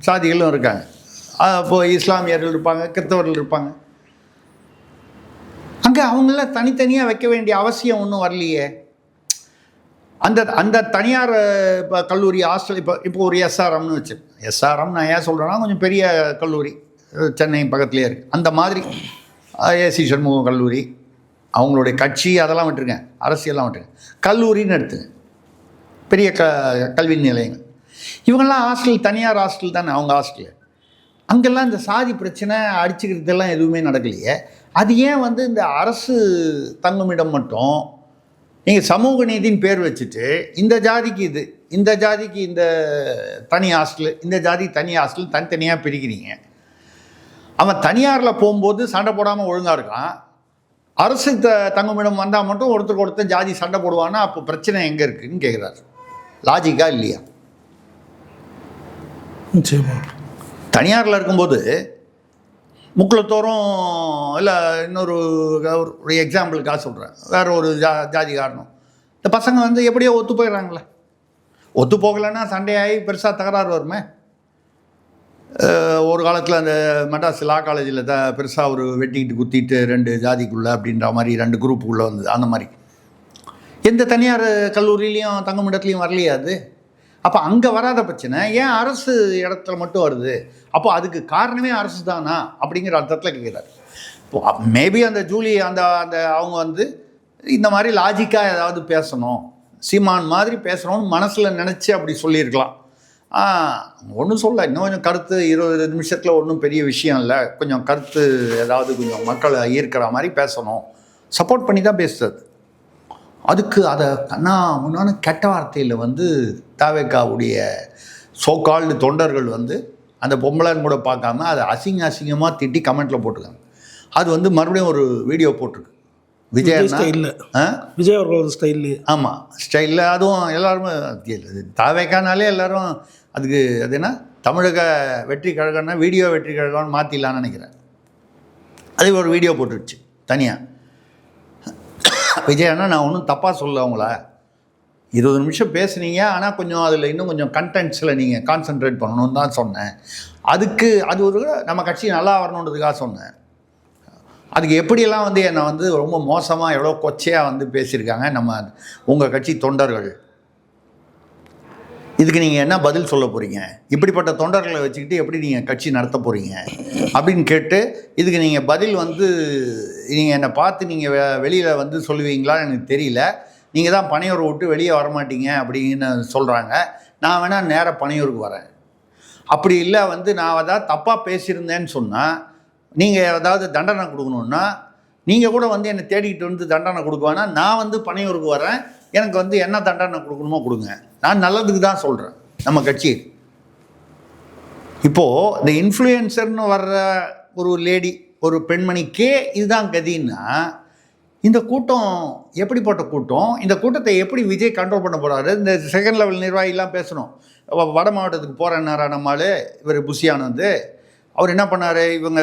சாதிகளும் இருக்காங்க. இப்போது இஸ்லாமியர்கள் இருப்பாங்க, கிறிஸ்தவர்கள் இருப்பாங்க. அங்கே அவங்கள தனித்தனியாக வைக்க வேண்டிய அவசியம் ஒன்றும் வரலையே. அந்த தனியார் கல்லூரி ஹாஸ்டல் இப்போ ஒரு SRMனு வச்சு, SRM நான் ஏன் சொல்கிறேன்னா கொஞ்சம் பெரிய கல்லூரி, சென்னை பக்கத்துலேயே இருக்குது. அந்த மாதிரி ஏசி சண்முகம் கல்லூரி, அவங்களுடைய கட்சி அதெல்லாம் விட்டுருங்க, அரசியல்லாம் விட்டுருங்க, கல்லூரின்னு எடுத்துங்க, பெரிய கல்வி நிலையங்கள். இவங்கெல்லாம் ஹாஸ்டல், தனியார் ஹாஸ்டல் தானே அவங்க ஹாஸ்டலு. அங்கெல்லாம் இந்த சாதி பிரச்சனை அடிச்சுக்கிறதெல்லாம் எதுவுமே நடக்கலையே. அது ஏன் வந்து இந்த அரசு தங்குமிடம் மட்டும் நீங்கள் சமூக நீதின்னு பேர் வச்சுட்டு இந்த ஜாதிக்கு இது, இந்த ஜாதிக்கு இந்த தனி ஹாஸ்டலு, இந்த ஜாதி தனி ஹாஸ்டல் தனித்தனியாக பிரிக்கிறீங்க. அவன் தனியாரில் போகும்போது சண்டை போடாமல் ஒழுங்காக இருக்கான், அரசு தங்குமிடம் வந்தால் மட்டும் ஒருத்தருக்கு ஒருத்தர் ஜாதி சண்டை போடுவான்னா அப்போ பிரச்சனை எங்கே இருக்குதுன்னு கேட்குறாரு. லாஜிக்கா இல்லையா? நிச்சயமா. தனியாரில் இருக்கும்போது முக்குளத்தோறும் இல்லை, இன்னொரு ஒரு எக்ஸாம்பிளுக்காக சொல்கிறேன், வேறு ஒரு ஜாதி காரணம், இந்த பசங்க வந்து எப்படியோ ஒத்து போயிடுறாங்களே. ஒத்து போகலைன்னா சண்டையாகி பெருசாக தகராறு வருமே. ஒரு காலத்தில் அந்த மெட்ராஸ் லா காலேஜில் பெருசாக ஒரு வெட்டிக்கிட்டு குத்திட்டு 2 ஜாதிக்குள்ளே அப்படின்ற மாதிரி 2 குரூப்புக்குள்ளே வந்தது. அந்த மாதிரி எந்த தனியார் கல்லூரியிலையும் தங்குமிடத்துலையும் வரலையே அது. அப்போ அங்கே வராத பிரச்சனை ஏன் அரசு இடத்துல மட்டும் வருது? அப்போ அதுக்கு காரணமே அரசு தானா அப்படிங்கிற அர்த்தத்தில் கேட்குறாரு. இப்போ மேபி அந்த ஜூலி அந்த அந்த அவங்க வந்து இந்த மாதிரி லாஜிக்காக ஏதாவது பேசணும், சீமான் மாதிரி பேசணும்னு மனசில் நினச்சி அப்படி சொல்லியிருக்கலாம். ஒன்றும் சொல்ல, இன்னும் கொஞ்சம் கருத்து 20 நிமிஷத்தில் ஒன்றும் பெரிய விஷயம் இல்லை, கொஞ்சம் கருத்து ஏதாவது கொஞ்சம் மக்களை ஈர்க்கிற மாதிரி பேசணும், சப்போர்ட் பண்ணி தான் பேசுறது. அதுக்கு அதை முன்னாடி கெட்ட வார்த்தையில் வந்து தாவேக்காவுடைய சோகால்டு தொண்டர்கள் வந்து அந்த பொம்பளைன்னு கூட பார்க்காம அதை அசிங்கமாக திட்டி கமெண்ட்டில் போட்டுருக்காங்க. அது வந்து மறுபடியும் ஒரு வீடியோ போட்டிருக்கு. விஜய் ஸ்டைலில், விஜய் அவர்களோட ஸ்டைல்லையே. ஆமாம், ஸ்டைலில். அதுவும் எல்லாருமே தாவேக்கானாலே எல்லோரும் அதுக்கு அது என்ன தமிழக வெற்றி கழகம்னா வீடியோ வெற்றி கழகம்னு மாற்றிடலான்னு நினைக்கிறேன். அது ஒரு வீடியோ போட்டுருச்சு தனியாக. விஜய் அண்ணா, நான் ஒன்றும் தப்பாக சொல்ல அவங்கள, 20 நிமிஷம் பேசுனீங்க, ஆனால் கொஞ்சம் அதில் இன்னும் கொஞ்சம் கண்டென்ட்ஸில் நீங்கள் கான்சென்ட்ரேட் பண்ணணும்னு தான் சொன்னேன். அதுக்கு அது ஒரு நம்ம கட்சி நல்லா வரணுன்றதுக்காக சொன்னேன். அதுக்கு எப்படியெல்லாம் வந்து என்னை வந்து ரொம்ப மோசமாக எவ்வளோ கொச்சையாக வந்து பேசியிருக்காங்க நம்ம உங்கள் கட்சி தொண்டர்கள். இதுக்கு நீங்கள் என்ன பதில் சொல்ல போகிறீங்க? இப்படிப்பட்ட தொண்டர்களை வச்சுக்கிட்டு எப்படி நீங்கள் கட்சி நடத்த போகிறீங்க அப்படின்னு கேட்டு, இதுக்கு நீங்கள் பதில் வந்து நீங்கள் என்னை பார்த்து நீங்கள் வெளியில் வந்து சொல்லுவீங்களான்னு எனக்கு தெரியல. நீங்கள் தான் பனையூரை விட்டு வெளியே வரமாட்டீங்க அப்படின்னு சொல்கிறாங்க. நான் வேணால் நேராக பனையூருக்கு வரேன். அப்படி இல்லை வந்து நான் ஏதாவது தப்பாக பேசியிருந்தேன்னு சொன்னால் நீங்கள் ஏதாவது தண்டனை கொடுக்கணுன்னா நீங்கள் கூட வந்து என்னை தேடிக்கிட்டு வந்து தண்டனை கொடுக்க வேணாம். நான் வந்து பனையூருக்கு வரேன், எனக்கு வந்து என்ன தண்டனை கொடுக்கணுமோ கொடுங்க. நான் நல்லதுக்கு தான் சொல்கிறேன் நம்ம கட்சி. இப்போது இந்த இன்ஃப்ளூயன்சர்னு வர்ற ஒரு லேடி, ஒரு பெண்மணிக்கே இதுதான் கதின்னா, இந்த கூட்டம் எப்படிப்பட்ட கூட்டம்? இந்த கூட்டத்தை எப்படி விஜய் கண்ட்ரோல் பண்ண போகிறாரு? இந்த செகண்ட் லெவல் நிர்வாகிலாம் பேசணும். வட மாவட்டத்துக்கு போகிறேன்னாரா நம்மளால் இவர் புஷியானந்து. அவர் என்ன பண்ணார்? இவங்க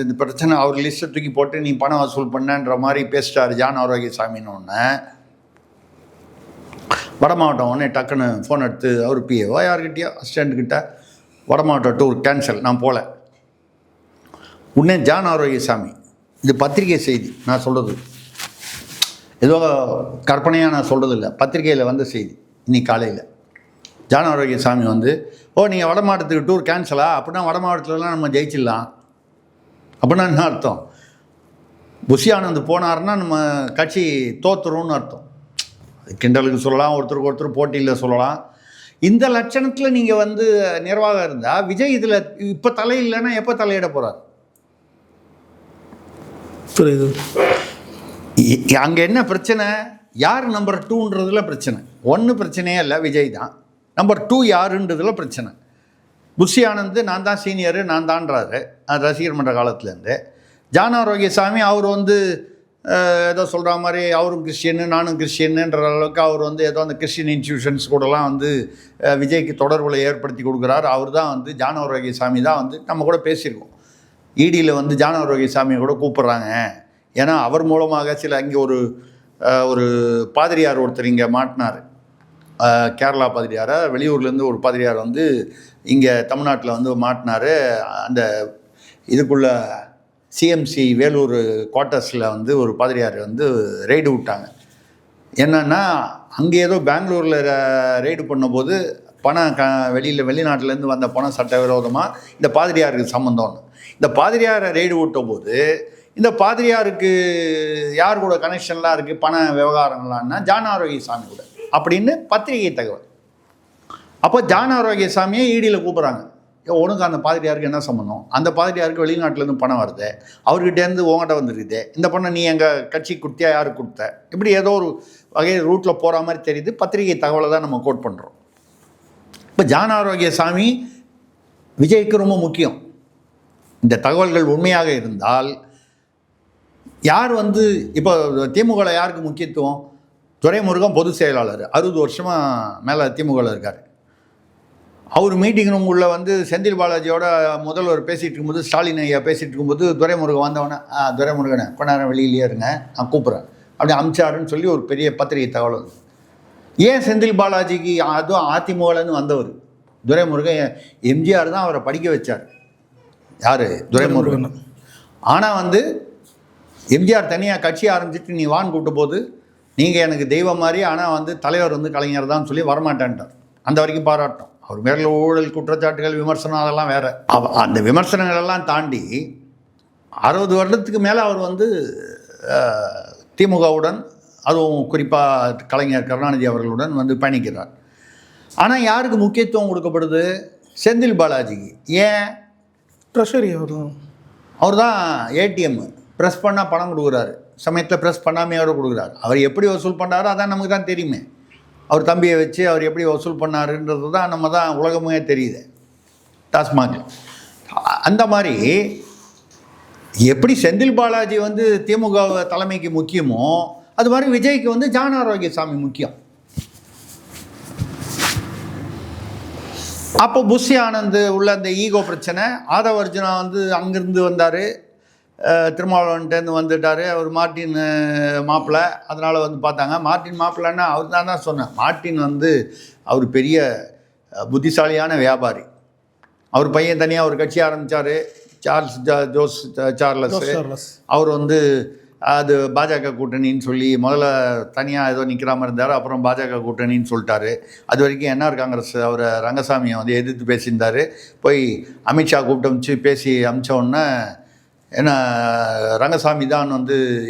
இந்த பிரச்சனை அவர் லிஸ்ட்டை தூக்கி போட்டு நீ பணம் வசூல் பண்ணன்ற மாதிரி பேசிட்டார் ஜான் ஆரோக்கியசாமின்னு. ஒன்று வட மாவட்டம் உடனே டக்குன்னு ஃபோன் எடுத்து அவர் பிஏவோ யார்கிட்டயோ அசிஸ்டண்ட்கிட்ட வட மாவட்டம் டூர் கேன்சல், நான் போகல. உடனே ஜான் ஆரோக்கியசாமி, இது பத்திரிகை செய்தி நான் சொல்கிறது, ஏதோ கற்பனையாக நான் சொல்கிறது இல்லை, பத்திரிகையில் வந்த செய்தி இன்னைக்கு காலையில். ஜான் ஆரோக்கியசாமி வந்து, ஓ நீங்கள் வட மாவட்டத்துக்கு டூர் கேன்சலா? அப்படின்னா வட மாவட்டத்துலலாம் நம்ம ஜெயிச்சிடலாம் அப்படின்னா என்ன அர்த்தம்? புஷி ஆனந்த் போனார்னா நம்ம கட்சி தோத்துரும்னு அர்த்தம். கிண்டலுக்கு சொல்லலாம், ஒருத்தருக்கு ஒருத்தர் போட்டியில் சொல்லலாம். இந்த லட்சணத்தில் நீங்கள் வந்து நிர்வாகம் இருந்தால் விஜய் இதில் இப்போ தலையில்லைன்னா எப்போ தலையிட போகிறார்? புரியுது. அங்கே என்ன பிரச்சனை? யார் நம்பர் 2ன்றதுல பிரச்சனை. 1 பிரச்சனையே இல்லை, விஜய் தான். நம்பர் 2 யாருன்றதுல பிரச்சனை. புஷி ஆனந்த் நான் தான் சீனியரு, நான் தான்றாரு ரசிகர் மன்ற காலத்துலேருந்து. ஜான் ஆரோக்கியசாமி அவர் வந்து ஏதோ சொல்கிற மாதிரி அவரும் கிறிஸ்டியனு நானும் கிறிஸ்டியனுன்ற அளவுக்கு அவர் வந்து ஏதோ அந்த கிறிஸ்டியன் இன்ஸ்டியூஷன்ஸ் கூடலாம் வந்து விஜய்க்கு தொடர்புகளை ஏற்படுத்தி கொடுக்குறார். அவர் தான் வந்து ஜான் ஆரோக்கியசாமி தான் வந்து நம்ம கூட பேசியிருக்கோம். இடியில் வந்து ஜான் ஆரோக்கியசாமியை கூட கூப்பிட்றாங்க. ஏன்னா அவர் மூலமாக சில இங்கே ஒரு பாதிரியார் ஒருத்தர் இங்கே மாட்டினார், கேரளா பாதிரியாரை, வெளியூர்லேருந்து ஒரு பாதிரியார் வந்து இங்கே தமிழ்நாட்டில் வந்து மாட்டினார். அந்த இதுக்குள்ளே சிஎம்சி வேலூர் குவார்ட்டர்ஸில் வந்து ஒரு பாதிரியார் வந்து ரெய்டு விட்டாங்க. என்னென்னா அங்கே ஏதோ பெங்களூரில் ரெய்டு பண்ணும்போது பணம் வெளிநாட்டிலேருந்து வந்த பணம் சட்டவிரோதமாக இந்த பாதிரியாருக்கு சம்மந்தம்னு. இந்த பாதிரியாரை ரெய்டு விட்ட போது இந்த பாதிரியாருக்கு யார் கூட கனெக்ஷன்லாம் இருக்குது, பண விவகாரங்களான்னா ஜான் ஆரோக்கியசாமி கூட அப்படின்னு பத்திரிகை தகவல். அப்போ ஜான் ஆரோக்கியசாமியை ஈடியில் கூப்பிட்றாங்க. உனக்கு அந்த பாதிரியாருக்கு என்ன சம்மந்தம், அந்த பாதிரியாருக்கு வெளிநாட்டிலேருந்து பணம் வருது, அவர்கிட்டேருந்து உங்கள்கிட்ட வந்துருக்குது, இந்த பணம் நீ எங்கள் கட்சி கொடுத்தியா, யாருக்கு கொடுத்த, இப்படி ஏதோ ஒரு வகையில் ரூட்டில் போகிற மாதிரி தெரியுது. பத்திரிகை தகவலை தான் நம்ம கோட் பண்ணுறோம். இப்போ ஜான் ஆரோக்கியசாமி விஜய்க்கு ரொம்ப முக்கியம். இந்த தகவல்கள் உண்மையாக இருந்தால் யார் இப்போ திமுகவில் யாருக்கு முக்கியத்துவம்? துரைமுருகன் பொதுச் செயலாளர், 60 வருஷமாக மேலே திமுகவில் இருக்கார். அவர் மீட்டிங் ரூமுள்ள செந்தில் பாலாஜியோட முதல்வர் பேசிகிட்டு இருக்கும்போது, ஸ்டாலின் ஐயா பேசிகிட்டு இருக்கும்போது துரைமுருகன் வந்தவொடனே துரைமுருகனை கொஞ்ச நேரம் வெளியிலேயே இருங்க, நான் கூப்பிட்றேன் அப்படி அமிச்சாருன்னு சொல்லி ஒரு பெரிய பத்திரிகை தகவல் வந்து. ஏன் செந்தில் பாலாஜிக்கு, அதுவும் அதிமுகலேருந்து வந்தவர் துரைமுருகன், எம்ஜிஆர் தான் அவரை படிக்க வச்சார். யார்? துரைமுருகன். ஆனால் எம்ஜிஆர் தனியாக கட்சி ஆரம்பிச்சுட்டு நீ வான்னு கூப்பிட்ட போது, நீங்கள் எனக்கு தெய்வம் மாதிரி, ஆனால் தலைவர் கலைஞர் தான் சொல்லி வரமாட்டேன்ட்டார். அந்த வரைக்கும் பாராட்டும். அவர் மேலே ஊழல் குற்றச்சாட்டுகள் விமர்சனம் அதெல்லாம் வேறு. அந்த விமர்சனங்களெல்லாம் தாண்டி 60 வருடத்துக்கு மேலே அவர் திமுகவுடன், அதுவும் குறிப்பாக கலைஞர் கருணாநிதி அவர்களுடன் பயணிக்கிறார். ஆனால் யாருக்கு முக்கியத்துவம் கொடுக்கப்படுது? செந்தில் பாலாஜிக்கு. ஏன்? ட்ரெஷரி அவர் தான் ஏடிஎம் ப்ரெஸ் பண்ணால் பணம் கொடுக்குறாரு, சமயத்தில் ப்ரெஸ் பண்ணாமே அவர் கொடுக்குறாரு. அவர் எப்படி வசூல் பண்ணாரோ அதான் நமக்கு தான் தெரியுமே. அவர் தம்பியை வச்சு அவர் எப்படி வசூல் பண்ணாருன்றது தான் நம்ம தான் உலகமே தெரியுது டாஸ்மாகில். அந்த மாதிரி எப்படி செந்தில் பாலாஜி திமுக தலைமைக்கு முக்கியமோ, அது மாதிரி விஜய்க்கு ஜான் ஆரோக்கியசாமி முக்கியம். அப்போ புஷி ஆனந்த் உள்ள அந்த ஈகோ பிரச்சனை, ஆதவ அர்ஜுனா அங்கேருந்து வந்தார், திருமாவளவன்ட்டேருந்து வந்துட்டார், அவர் மார்ட்டின் மாப்பிள்ளை, அதனால் பார்த்தாங்க. மார்ட்டின் மாப்பிள்ளைன்னா அவர் தான் சொன்னேன். மார்ட்டின் அவர் பெரிய புத்திசாலியான வியாபாரி. அவர் பையன் தனியாக ஒரு கட்சி ஆரம்பித்தார், சார்லஸ். அவர் அது பாஜக கூட்டணின்னு சொல்லி முதல்ல தனியாக ஏதோ நிற்கிற மாதிரி இருந்தார், அப்புறம் பாஜக கூட்டணின்னு சொல்லிட்டாரு. அது வரைக்கும் என்ஆர் காங்கிரஸ் அவரை ரங்கசாமியை எதிர்த்து பேசியிருந்தார். போய் அமித்ஷா கூப்பிட்டு அமிச்சு பேசி அமிச்சோடனே ஏன்னா ரங்கசாமி தான்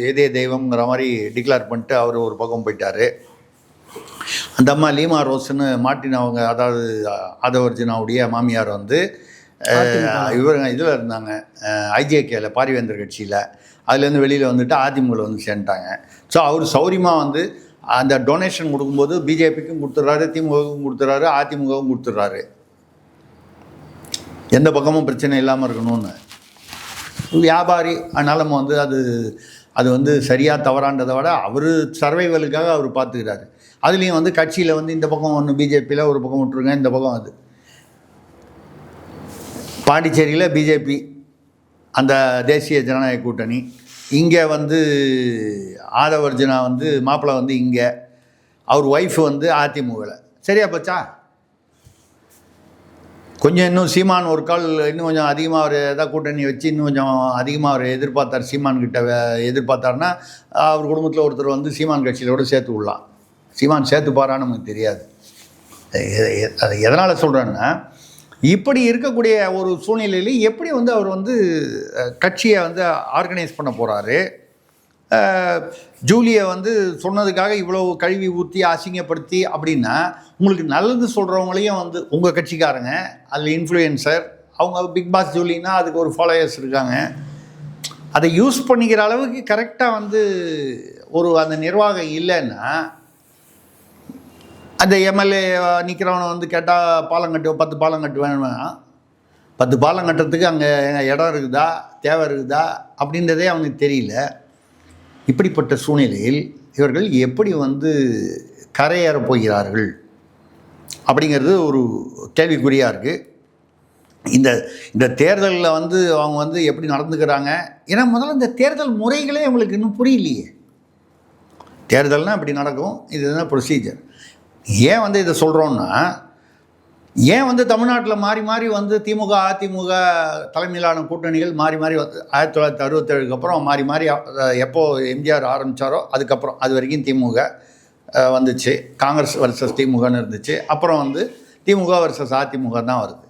ஏதே தெய்வம்ங்கிற மாதிரி டிக்ளேர் பண்ணிட்டு அவர் ஒரு பக்கம் போயிட்டார். அந்த அம்மா லீமா ரோஸ்ன்னு மார்ட்டின் அவங்க, அதாவது ஆதவர்ஜுனாவுடைய மாமியார் இவர் இதில் இருந்தாங்க, ஐஜேகேல பாரிவேந்தர் கட்சியில். அதுலேருந்து வெளியில் வந்துட்டு அதிமுகவில் சேர்ந்துட்டாங்க. ஸோ அவர் சௌரியமாக அந்த டொனேஷன் கொடுக்கும்போது பிஜேபிக்கும் கொடுத்துட்றாரு, திமுகவுக்கும் கொடுத்துட்றாரு, அதிமுகவும் கொடுத்துட்றாரு. எந்த பக்கமும் பிரச்சனை இல்லாமல் இருக்கணும்னு வியாபாரி. அதனால் நம்ம அது சரியாக தவறான்றதை விட அவர் சர்வைவலுக்காக அவர் பார்த்துக்கிறாரு. அதுலேயும் கட்சியில் இந்த பக்கம் ஒன்று பிஜேபியில் ஒரு பக்கம் விட்டுருங்க, இந்த பக்கம் பாண்டிச்சேரியில் பிஜேபி அந்த தேசிய ஜனநாயக கூட்டணி, இங்கே ஆதவர்ஜுனா மாப்பிள்ளை இங்கே, அவர் ஒய்ஃப் அதிமுகவில். சரியா போச்சா? கொஞ்சம் இன்னும் சீமான் ஒரு கால் இன்னும் கொஞ்சம் அதிகமாக அவர் ஏதாவது கூட்டணி வச்சு இன்னும் கொஞ்சம் அதிகமாக அவர் எதிர்பார்த்தார், சீமான்கிட்ட எதிர்பார்த்தாருன்னா அவர் குடும்பத்தில் ஒருத்தர் சீமான் கட்சியில் கூட சேர்த்து விடலாம். சீமான் சேர்த்துப்பாரான்னு நமக்கு தெரியாது. அது எதனால் சொல்கிறேன்னா, இப்படி இருக்கக்கூடிய ஒரு சூழ்நிலையில் எப்படி அவர் கட்சியை ஆர்கனைஸ் பண்ண போகிறாரு. ஜூலியை சொன்னதுக்காக இவ்வளவு கழுவி ஊற்றி அசிங்கப்படுத்தி அப்படின்னா, உங்களுக்கு நல்லது சொல்கிறவங்களையும் உங்கள் கட்சிக்காரங்க, அதில் இன்ஃப்ளூயன்சர், அவங்க பிக் பாஸ் ஜூலின்னா அதுக்கு ஒரு ஃபாலோயர்ஸ் இருக்காங்க, அதை யூஸ் பண்ணிக்கிற அளவுக்கு கரெக்டாக ஒரு அந்த நிர்வாகம் இல்லைன்னா, அந்த எம்எல்ஏ நிற்கிறவனை கேட்டால் பாலம் கட்டுவோம், 10 பாலம் கட்டுவேன்னா 10 பாலம் கட்டுறதுக்கு அங்கே இடம் இருக்குதா, தேவை இருக்குதா அப்படின்றதே அவனுக்கு தெரியல. இப்படிப்பட்ட சூழ்நிலையில் இவர்கள் எப்படி கரையேற போகிறார்கள் அப்படிங்கிறது ஒரு கேள்விக்குறியாக இருக்குது. இந்த தேர்தலில் அவங்க எப்படி நடந்துக்கிறாங்க? ஏன்னா முதல்ல இந்த தேர்தல் முறைகளே அவங்களுக்கு இன்னும் புரியலையே. தேர்தல்னால் இப்படி நடக்கும், இதுதான் ப்ரொசீஜர். ஏன் இதை சொல்கிறோன்னா, ஏன் தமிழ்நாட்டில் மாறி மாறி திமுக அதிமுக தலைமையிலான கூட்டணிகள் மாறி மாறி 1967க்கு அப்புறம் மாறி மாறி எப்போ எம்ஜிஆர் ஆரம்பித்தாரோ அதுக்கப்புறம் அது வரைக்கும் திமுக வந்துச்சு, காங்கிரஸ் வர்சஸ் திமுகன்னு இருந்துச்சு. அப்புறம் திமுக வர்சஸ் அதிமுக தான் வருது.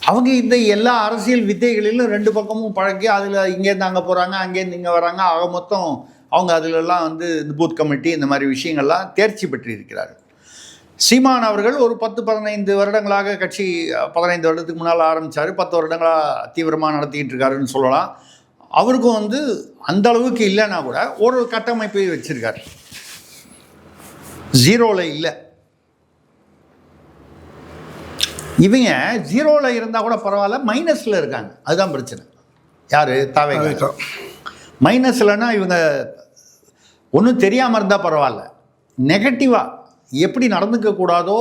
அவங்க இந்த எல்லா அரசியல் வித்தைகளிலும் ரெண்டு பக்கமும் பழக்கி அதில் இங்கேருந்து அங்கே போகிறாங்க, அங்கேருந்து இங்கே வராங்க. ஆக மொத்தம் அவங்க அதிலெல்லாம் வந்து இந்த பூத் கமிட்டி இந்த மாதிரி விஷயங்கள்லாம் தேர்ச்சி பெற்று இருக்கிறார்கள். சீமான் அவர்கள் ஒரு 10-15 வருடங்களாக கட்சி 15 வருடத்துக்கு முன்னால் ஆரம்பித்தார், 10 வருடங்களாக தீவிரமாக நடத்திக்கிட்டு இருக்காருன்னு சொல்லலாம். அவருக்கும் வந்து அந்த அளவுக்கு இல்லைன்னா கூட ஒரு கட்டமைப்பை வச்சிருக்காரு, ஜீரோவில் இல்லை. இவங்க ஜீரோவில் இருந்தால் கூட பரவாயில்ல, மைனஸில் இருக்காங்க. அதுதான் பிரச்சனை. யார்? தாவேகா. மைனஸ்லன்னா இவங்க ஒன்றும் தெரியாமல் இருந்தால் பரவாயில்ல, நெகட்டிவாக எப்படி நடந்துக்கக்கூடாதோ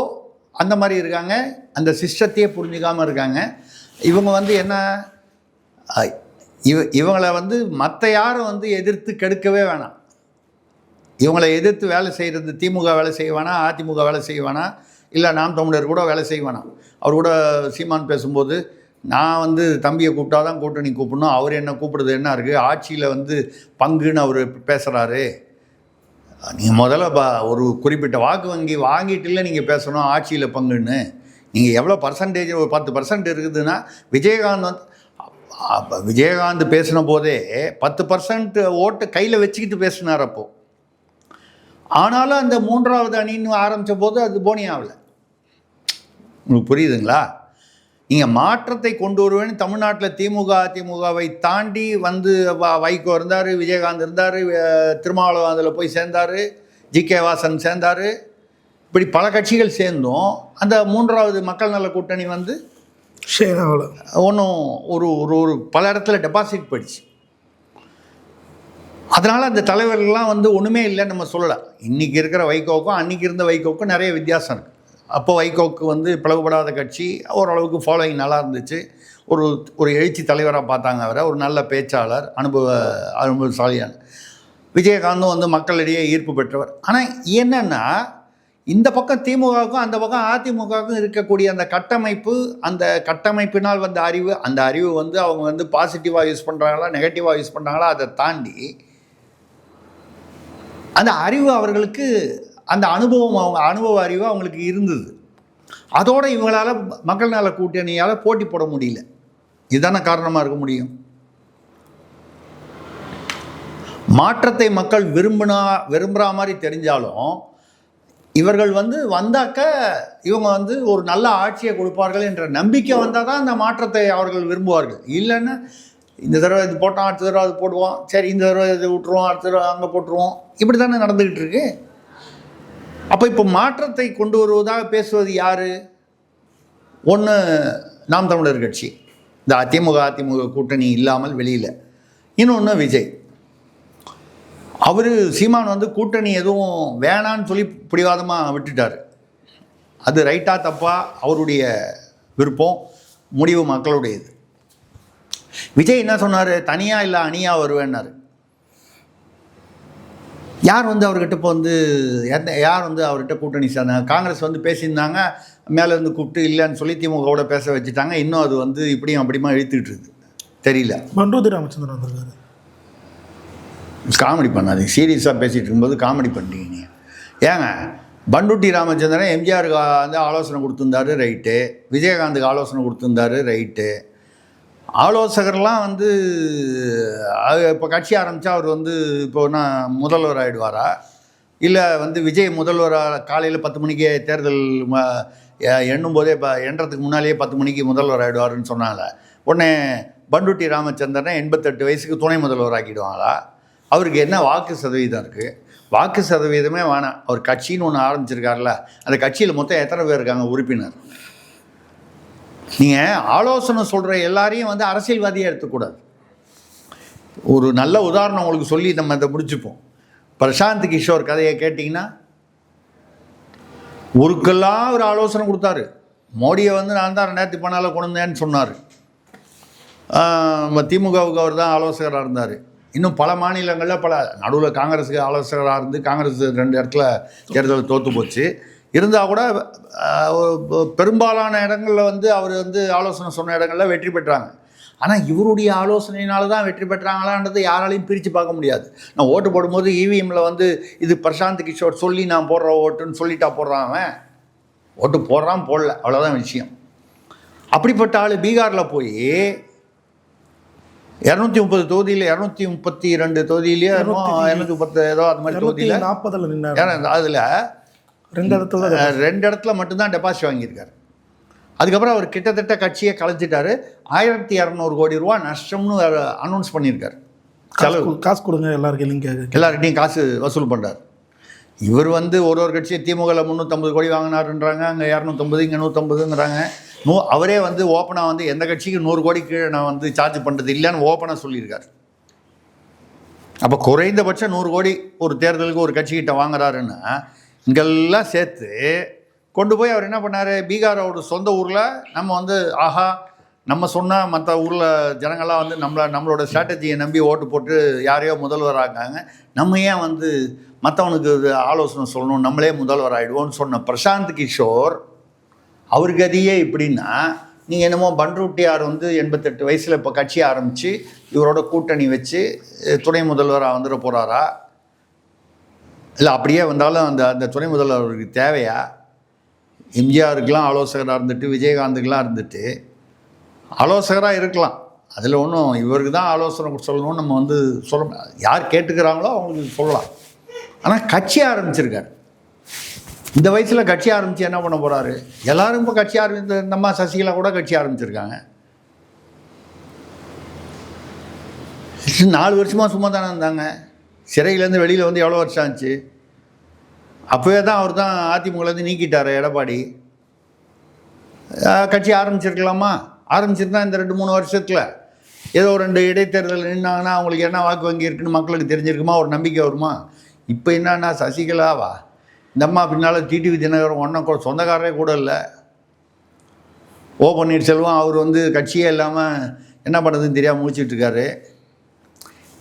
அந்த மாதிரி இருக்காங்க. அந்த சிஸ்டத்தையே புரிஞ்சுக்காமல் இருக்காங்க. இவங்க வந்து என்ன, இவங்களை வந்து மற்ற யாரும் வந்து எதிர்த்து கெடுக்கவே வேணாம். இவங்களை எதிர்த்து வேலை செய்கிறது திமுக வேலை செய்ய வேணாம், அதிமுக வேலை செய்ய வேணாம், இல்லை நாம் தமிழர் கூட வேலை செய்ய வேணாம். அவர் கூட சீமான் பேசும்போது நான் வந்து தம்பியை கூப்பிட்டா தான் கூட்டணி கூப்பிடணும், அவர் என்ன கூப்பிடுறது என்ன இருக்குது, ஆட்சியில் வந்து பங்குன்னு அவர் பேசுகிறாரு. நீங்கள் முதல்ல ஒரு குறிப்பிட்ட வாக்கு வங்கி வாங்கிட்டு இல்லை நீங்கள் பேசணும் ஆட்சியில் பங்குன்னு. நீங்கள் எவ்வளோ பர்சன்டேஜ், ஒரு 10% இருக்குதுன்னா விஜயகாந்த் பேசின போதே 10% ஓட்டு கையில் வச்சுக்கிட்டு பேசினார் அப்போது. ஆனாலும் அந்த 3வது அணின்னு ஆரம்பித்த போது அது போனி ஆகலை. உங்களுக்கு புரியுதுங்களா? நீங்கள் மாற்றத்தை கொண்டு வருவேன்னு தமிழ்நாட்டில் திமுக அதிமுகவை தாண்டி வந்து வைகோ இருந்தார், விஜயகாந்த் இருந்தார், திருமாவளவன் அதில் போய் சேர்ந்தார், ஜி.கே. வாசன் சேர்ந்தார். இப்படி பல கட்சிகள் சேர்ந்தும் அந்த 3வது மக்கள் நல கூட்டணி வந்து ஒன்றும் ஒரு பல இடத்துல டெபாசிட் போயிடுச்சு. அதனால் அந்த தலைவர்கள்லாம் வந்து ஒன்றுமே இல்லைன்னு நம்ம சொல்லலாம். இன்றைக்கி இருக்கிற வைகோவுக்கும் அன்றைக்கி இருந்த வைகோவுக்கும் நிறைய வித்தியாசம் இருக்குது. அப்போ வைகோவுக்கு வந்து பிளவுபடாத கட்சி, ஓரளவுக்கு ஃபாலோயிங் நல்லா இருந்துச்சு, ஒரு எழுச்சி தலைவராக பார்த்தாங்க அவரை, ஒரு நல்ல பேச்சாளர், அனுபவசாலியான. விஜயகாந்தும் வந்து மக்களிடையே ஈர்ப்பு பெற்றவர். ஆனால் என்னென்னா இந்த பக்கம் திமுகவுக்கும் அந்த பக்கம் அதிமுகவுக்கும் இருக்கக்கூடிய அந்த கட்டமைப்பு, அந்த கட்டமைப்பினால் வந்த அறிவு, அந்த அறிவு வந்து அவங்க வந்து பாசிட்டிவாக யூஸ் பண்ணுறாங்களா நெகட்டிவாக யூஸ் பண்ணுறாங்களா அதை தாண்டி அந்த அறிவு அவர்களுக்கு, அந்த அனுபவம், அவங்க அனுபவ அறிவு அவங்களுக்கு இருந்தது. அதோடு இவங்களால் மக்கள் நல கூட்டணியால் போட்டி போட முடியல. இதுதானே காரணமாக இருக்க முடியும். மாற்றத்தை மக்கள் விரும்புகிற மாதிரி தெரிஞ்சாலும் இவர்கள் வந்து வந்தாக்க இவங்க வந்து ஒரு நல்ல ஆட்சியை கொடுப்பார்கள் என்ற நம்பிக்கை வந்தால் தான் அந்த மாற்றத்தை அவர்கள் விரும்புவார்கள். இல்லைன்னா இந்த தடவை இது போட்டோம், அடுத்த தடவை அது போடுவோம், சரி இந்த தடவை இது விட்டுருவோம், அடுத்த தடவை அங்கே போட்டுருவோம், இப்படி தானே நடந்துக்கிட்டு இருக்கு. அப்போ இப்போ மாற்றத்தை கொண்டு வருவதாக பேசுவது யார்? ஒன்று நாம் தமிழர் கட்சி, இந்த அதிமுக கூட்டணி இல்லாமல் வெளியில். இன்னொன்று விஜய். அவர் சீமான் வந்து கூட்டணி எதுவும் வேணான்னு சொல்லி பிடிவாதமாக விட்டுட்டார். அது ரைட்டாக தப்பா அவருடைய விருப்பம், முடிவு மக்களுடையது. விஜய் என்ன சொன்னார்? தனியாக இல்லை அணியாக வருவேன்னாரு. யார் வந்து அவர்கிட்ட இப்போ வந்து யார் வந்து அவர்கிட்ட கூட்டணி சேர்ந்தாங்க? காங்கிரஸ் வந்து பேசியிருந்தாங்க, மேலேருந்து கூப்பிட்டு இல்லைன்னு சொல்லி திமுகவோட பேச வச்சுட்டாங்க. இன்னும் அது வந்து இப்படியும் அப்படியுமா இழுத்துக்கிட்டு இருக்குது. தெரியல. பண்டூதி ராமச்சந்திரன் வந்திருக்காரு. காமெடி பண்ணாதீங்க, சீரியஸாக பேசிகிட்டு இருக்கும்போது காமெடி பண்ணுறீங்க. ஏங்க, பண்டூட்டி ராமச்சந்திரன் எம்ஜிஆருக்கு வந்து ஆலோசனை கொடுத்துருந்தாரு, ரைட்டு. விஜயகாந்துக்கு ஆலோசனை கொடுத்துருந்தாரு, ரைட்டு. ஆலோசகர்லாம் வந்து இப்போ கட்சி ஆரம்பித்தா அவர் வந்து இப்போ நான் முதல்வர் ஆகிடுவாரா? இல்லை வந்து விஜய் முதல்வராக காலையில் 10 மணிக்கே தேர்தல் எண்ணும் போதே எண்ணுறதுக்கு முன்னாலேயே 10 மணிக்கு முதல்வர் ஆகிடுவாருன்னு சொன்னால உடனே பண்டூட்டி ராமச்சந்திரனை 88 வயசுக்கு துணை முதல்வர் ஆக்கிடுவாங்களா? அவருக்கு என்ன வாக்கு சதவீதம் இருக்குது? வாக்கு சதவீதமே வேணாம். அவர் கட்சின்னு ஒன்று ஆரம்பிச்சிருக்காருல, அந்த கட்சியில் மொத்தம் எத்தனை பேர் இருக்காங்க உறுப்பினர்? நீங்கள் ஆலோசனை சொல்கிற எல்லாரையும் வந்து அரசியல்வாதியாக எடுத்துக்கூடாது. ஒரு நல்ல உதாரணம் உங்களுக்கு சொல்லி நம்ம இதை முடிச்சுப்போம். பிரசாந்த் கிஷோர் கதையை கேட்டிங்கன்னா ஊருக்கெல்லாம் ஒரு ஆலோசனை கொடுத்தாரு. மோடியை வந்து நான் தான் 2014 கொண்டு வந்தேன்னு சொன்னார். திமுகவுக்கு அவர் தான் ஆலோசகராக இருந்தார். இன்னும் பல மாநிலங்களில் பல நடுவில் காங்கிரஸுக்கு ஆலோசகராக இருந்து காங்கிரஸ் 2 இடத்துல தேர்தல் தோற்று போச்சு. இருந்தால் கூட பெரும்பாலான இடங்களில் வந்து அவர் வந்து ஆலோசனை சொன்ன இடங்களில் வெற்றி பெற்றாங்க. ஆனால் இவருடைய ஆலோசனையினால தான் வெற்றி பெற்றாங்களான்றது யாராலையும் பிரித்து பார்க்க முடியாது. நான் ஓட்டு போடும்போது இவிஎம்மில் வந்து இது பிரசாந்த் கிஷோர் சொல்லி நான் போடுற ஓட்டுன்னு சொல்லிட்டா போடுறான் அவன். ஓட்டு போடுறான் போடல, அவ்வளோதான் விஷயம். அப்படிப்பட்ட ஆள் பீகாரில் போய் 230 தொகுதியில் 232 தொகுதியிலேயே 210 ஏதோ அது மாதிரி தொகுதியில் 40 நின்னாரு. அதில் 2 இடத்துல மட்டும்தான் டெபாசிட் வாங்கியிருக்காரு. அதுக்கப்புறம் அவர் கிட்டத்தட்ட கட்சியை கலைச்சிட்டாரு. 1200 கோடி ரூபா நஷ்டம்னு அனௌன்ஸ் பண்ணியிருக்காரு. செலவு காசு கொடுங்க எல்லாருக்கும், எல்லார்கிட்டையும் காசு வசூல் பண்ணுறாரு. இவர் ஒரு கட்சியை திமுகவில் 350 கோடி வாங்கினாருன்றாங்க, அங்கே 250, இங்கே 150ங்கிறாங்க. அவரே ஓப்பனாக எந்த கட்சிக்கு 100 கோடி கீழே நான் சார்ஜ் பண்ணுறது இல்லைன்னு ஓப்பனாக சொல்லியிருக்காரு. அப்போ குறைந்தபட்சம் 100 கோடி ஒரு தேர்தலுக்கு ஒரு கட்சிக்கிட்ட வாங்குறாருன்னா இங்கெல்லாம் சேர்த்து கொண்டு போய் அவர் என்ன பண்ணார், பீகாரோட சொந்த ஊரில் நம்ம ஆஹா நம்ம சொன்னால் மற்ற ஊரில் ஜனங்கள்லாம் நம்மளோட ஸ்ட்ராட்டஜியை நம்பி ஓட்டு போட்டு யாரையோ முதல்வர் ஆகாங்க, நம்ம ஏன் மற்றவனுக்கு ஆலோசனை சொல்லணும், நம்மளே முதல்வர் ஆகிடுவோன்னு சொன்ன பிரசாந்த் கிஷோர் அவர் கதியே இப்படின்னா, நீங்கள் என்னமோ பன்ருட்டியார் 88 வயசில் இப்போ கட்சி ஆரம்பித்து இவரோட கூட்டணி வச்சு துணை முதல்வராக வந்துட போகிறாரா? இல்லை அப்படியே வந்தாலும் அந்த துணை முதல்வர் அவருக்கு தேவையா? எம்ஜிஆருக்கெலாம் ஆலோசகராக இருந்துட்டு, விஜயகாந்துக்கெலாம் இருந்துட்டு ஆலோசகராக இருக்கலாம், அதில் ஒன்றும் இவருக்கு தான் ஆலோசனை சொல்லணும்னு நம்ம சொல்ல, யார் கேட்டுக்கிறாங்களோ அவங்களுக்கு சொல்லலாம். ஆனால் கட்சி ஆரம்பிச்சிருக்காரு. இந்த வயசில் கட்சி ஆரம்பித்து என்ன பண்ண போகிறாரு? எல்லோரும் இப்போ கட்சி இந்த அம்மா சசிகலா கூட கட்சி ஆரம்பிச்சிருக்காங்க. 4 வருஷமாக சும்மா தானே இருந்தாங்க. சிறையிலேருந்து வெளியில் எவ்வளோ வருஷம் ஆச்சு? அப்போவே தான் அவர் தான் அதிமுகலேருந்து நீக்கிட்டார் எடப்பாடி. கட்சி ஆரம்பிச்சிருக்கலாமா? ஆரம்பிச்சிருந்தா இந்த 2-3 வருஷத்தில் ஏதோ 2 இடைத்தேர்தல் நின்னாங்கன்னா அவங்களுக்கு என்ன வாக்கு வங்கி இருக்குன்னு மக்களுக்கு தெரிஞ்சிருக்குமா, ஒரு நம்பிக்கை வருமா? இப்போ என்னன்னா சசிகலாவா இந்த அம்மா பின்னால் டிடிவி தினகரன் ஒன்றும் கூட சொந்தக்காரரே கூட இல்லை. ஓ பன்னீர்செல்வம் அவர் கட்சியே இல்லாமல் என்ன பண்ணுறதுன்னு தெரியாமல் முடிச்சிட்ருக்காரு.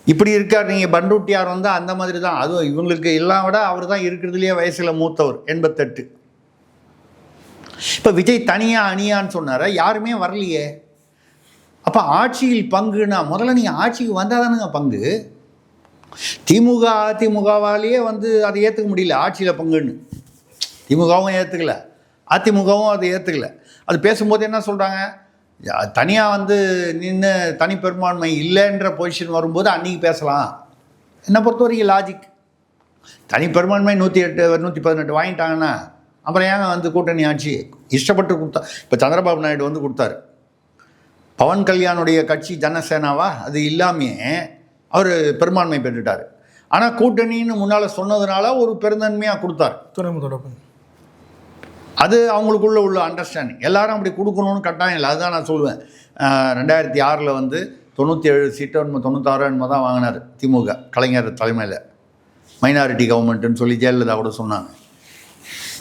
இப்படி இருக்கார். நீங்கள் பன்ருட்டியார் அந்த மாதிரி தான். அதுவும் இவங்களுக்கு எல்லாம் விட அவர் தான் இருக்கிறதுலையே வயசில் மூத்தவர், 88. இப்போ விஜய் தனியாக அணியான்னு சொன்னார, யாருமே வரலையே. அப்போ ஆட்சியில் பங்குனா முதல்ல நீங்கள் ஆட்சிக்கு வந்தால் தானுங்க பங்கு. திமுக அதிமுகவாலேயே அதை ஏற்றுக்க முடியல ஆட்சியில் பங்குன்னு. திமுகவும் ஏற்றுக்கல, அதிமுகவும் அதை ஏற்றுக்கல. அது பேசும்போது என்ன சொல்கிறாங்க, தனியாக நின்று தனி பெரும்பான்மை இல்லைன்ற பொசிஷன் வரும்போது அன்றைக்கி பேசலாம். என்னை பொறுத்த வரைக்கும் லாஜிக். தனி பெரும்பான்மை 108 118 வாங்கிட்டாங்கன்னா அப்புறம் ஏங்க கூட்டணி ஆட்சி இஷ்டப்பட்டு கொடுத்தா. இப்போ சந்திரபாபு நாயுடு கொடுத்தாரு. பவன் கல்யாணுடைய கட்சி ஜனசேனாவா, அது இல்லாமையே அவர் பெரும்பான்மை பெற்றுட்டார். ஆனால் கூட்டணின்னு முன்னால் சொன்னதுனால ஒரு பெருந்தன்மையாக கொடுத்தார். அது அவங்களுக்குள்ள உள்ள அண்டர்ஸ்டாண்டிங். எல்லாரும் அப்படி கொடுக்கணும்னு கட்டாயம் இல்லை. அதுதான் நான் சொல்லுவேன். 2006 97 சீட்டோ 96 என்னமோ தான் வாங்கினார் திமுக, கலைஞர் தலைமையில். மைனாரிட்டி கவர்மெண்ட்டுன்னு சொல்லி ஜெயலலிதா கூட சொன்னாங்க.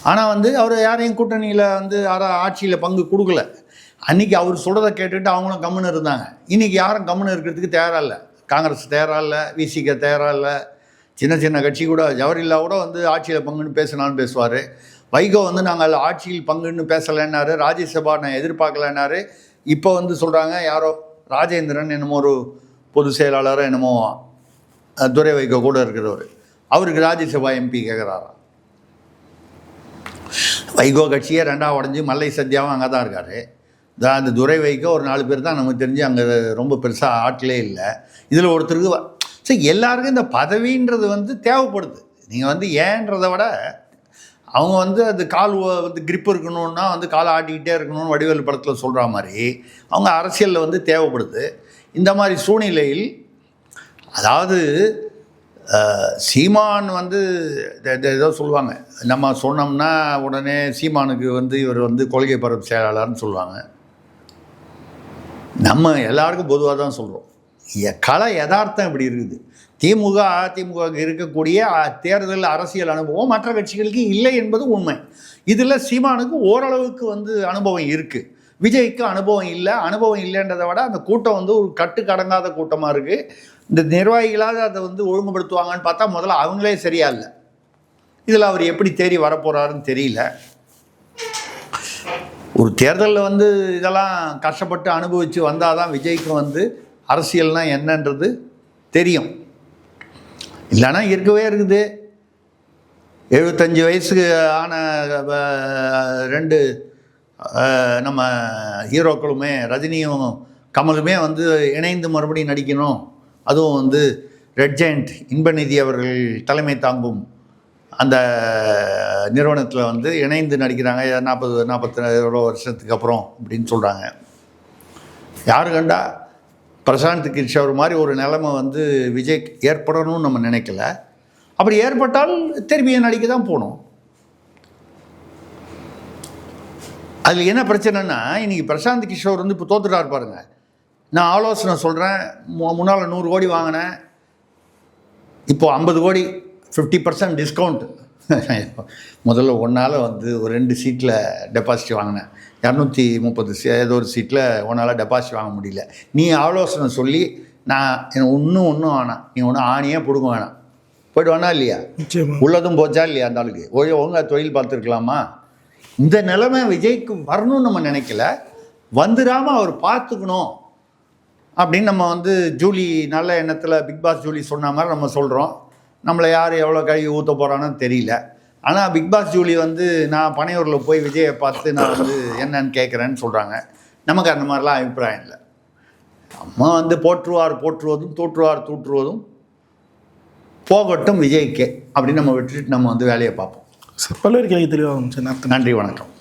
ஆனால் அவர் யாரையும் கூட்டணியில் ஆட்சியில் பங்கு கொடுக்கல. அன்றைக்கி அவர் சொல்கிறத கேட்டுட்டு அவங்களும் கம்முன்னு இருந்தாங்க. இன்றைக்கி யாரும் கம்முன்னு இருக்கிறதுக்கு தயாராக இல்லை. காங்கிரஸ் தயாராக இல்லை, விசிக தயாராக இல்லை. சின்ன சின்ன கட்சி கூட ஜவஹர்லா கூட ஆட்சியில் பங்குன்னு பேசினாலும் பேசுவார். வைகோ நாங்கள் ஆட்சியில் பங்குன்னு பேசலைன்னாரு. ராஜ்யசபா நான் எதிர்பார்க்கலைன்னாரு. இப்போ சொல்கிறாங்க யாரோ ராஜேந்திரன் என்னமோ ஒரு பொதுச் செயலாளர் என்னமோ துரை வைகோ கூட இருக்கிறவர், அவருக்கு ராஜ்யசபா எம்பி கேட்குறாராம். வைகோ கட்சியே 2ஆக உடஞ்சி மல்லை சத்யாவும் அங்கே தான் இருக்கார். அந்த துரை வைகோ ஒரு 4 பேர் தான் நமக்கு தெரிஞ்சு அங்கே ரொம்ப பெருசாக ஆட்களே இல்லை. இதில் ஒருத்தருக்கு சரி, எல்லாருக்கும் இந்த பதவின்றது தேவைப்படுது. நீங்கள் ஏன்றதை விட அவங்க அது கால் கிரிப் இருக்கணும்னா காலை ஆட்டிக்கிட்டே இருக்கணும்னு வடிவேலு படத்தில் சொல்கிற மாதிரி அவங்க அரசியலில் தேவைப்படுது. இந்த மாதிரி சூழ்நிலையில் அதாவது சீமான் ஏதோ சொல்லுவாங்க, நம்ம சொன்னோம்னா உடனே சீமானுக்கு இவர் கொள்கை பரப்பு செயலாளர்னு சொல்லுவாங்க. நம்ம எல்லாருக்கும் பொதுவாக தான் சொல்கிறோம். கலை யதார்த்தம் இப்படி இருக்குது. திமுக அதிமுக இருக்கக்கூடிய தேர்தல் அரசியல் அனுபவம் மற்ற கட்சிகளுக்கு இல்லை என்பது உண்மை. இதில் சீமானுக்கு ஓரளவுக்கு அனுபவம் இருக்குது, விஜய்க்கு அனுபவம் இல்லை. அனுபவம் இல்லைன்றதை விட அந்த கூட்டம் ஒரு கட்டுக்கடங்காத கூட்டமாக இருக்குது. இந்த நிர்வாகிகளாக அதை ஒழுங்குபடுத்துவாங்கன்னு பார்த்தா முதல்ல அவங்களே சரியா இல்லை. இதில் அவர் எப்படி தேறி வரப்போகிறாருன்னு தெரியல. ஒரு தேர்தலில் இதெல்லாம் கஷ்டப்பட்டு அனுபவித்து வந்தால் தான் விஜய்க்கு அரசியல்னால் என்னன்றது தெரியும். இல்லைன்னா இருக்கவே இருக்குது. 75 வயசுக்கு ஆன ரெண்டு நம்ம ஹீரோக்களுமே ரஜினியும் கமலுமே வந்து இணைந்து மறுபடியும் நடிக்கணும். அதுவும் வந்து ரெட் ஜெயண்ட் இன்பநிதி அவர்கள் தலைமை தாங்கும் அந்த நிறுவனத்தில் வந்து இணைந்து நடிக்கிறாங்க 40-42 வருஷத்துக்கு அப்புறம் அப்படின்னு சொல்கிறாங்க. யாரு கண்டா பிரசாந்த் கிஷோர் மாதிரி ஒரு நிலைமை வந்து விஜய் ஏற்படணும்னு நம்ம நினைக்கல. அப்படி ஏற்பட்டால் திரும்பியும் நடிக்க தான் போகணும். அதில் என்ன பிரச்சனைன்னா, இன்றைக்கி பிரசாந்த் கிஷோர் வந்து இப்போ தோத்துட்டார் பாருங்க. நான் ஆலோசனை சொல்கிறேன், முன்னால் 100 கோடி வாங்கினேன், இப்போது 50 கோடி 50% டிஸ்கவுண்ட். முதல்ல ஒன்றால் வந்து ஒரு 2 சீட்டில் டெபாசிட் வாங்கினேன், 230 ஏதோ ஒரு சீட்டில் ஒன்றால் டெபாசிட் வாங்க முடியல. நீ ஆலோசனை சொல்லி நான் எனக்கு ஒன்றும் வேணாம், நீ ஒன்றும் ஆணியே பிடுங்க வேணாம், போய்ட்டு வேணா இல்லையா, உள்ளதும் போச்சா இல்லையா, அந்த ஆளுக்கு ஒழுங்காக தொழில் பார்த்துருக்கலாமா. இந்த நிலைமை விஜய்க்கு வரணும்னு நம்ம நினைக்கல, வந்துடாமல் அவர் பார்த்துக்கணும் அப்படின்னு நம்ம வந்து ஜூலி நல்ல எண்ணத்தில் பிக் பாஸ் ஜூலி சொன்ன மாதிரி நம்ம சொல்கிறோம். நம்மளை யார் எவ்வளோ கழுவி ஊற்ற போகிறான்னு தெரியல. ஆனால் பிக் பாஸ் ஜூலி வந்து நான் பனையூரில் போய் விஜயை பார்த்து நான் வந்து என்னன்னு கேட்குறேன்னு சொல்கிறாங்க. நமக்கு அந்த மாதிரிலாம் அபிப்பிராயம் இல்லை. நம்ம வந்து போற்றுவதும் தூற்றுவதும் போகட்டும் விஜய்க்கே அப்படின்னு நம்ம விட்டுட்டு நம்ம வந்து வேலையை பார்ப்போம். பல்வேறு கேள்வி தெளிவாக இருந்துச்சு. நன்றி, வணக்கம்.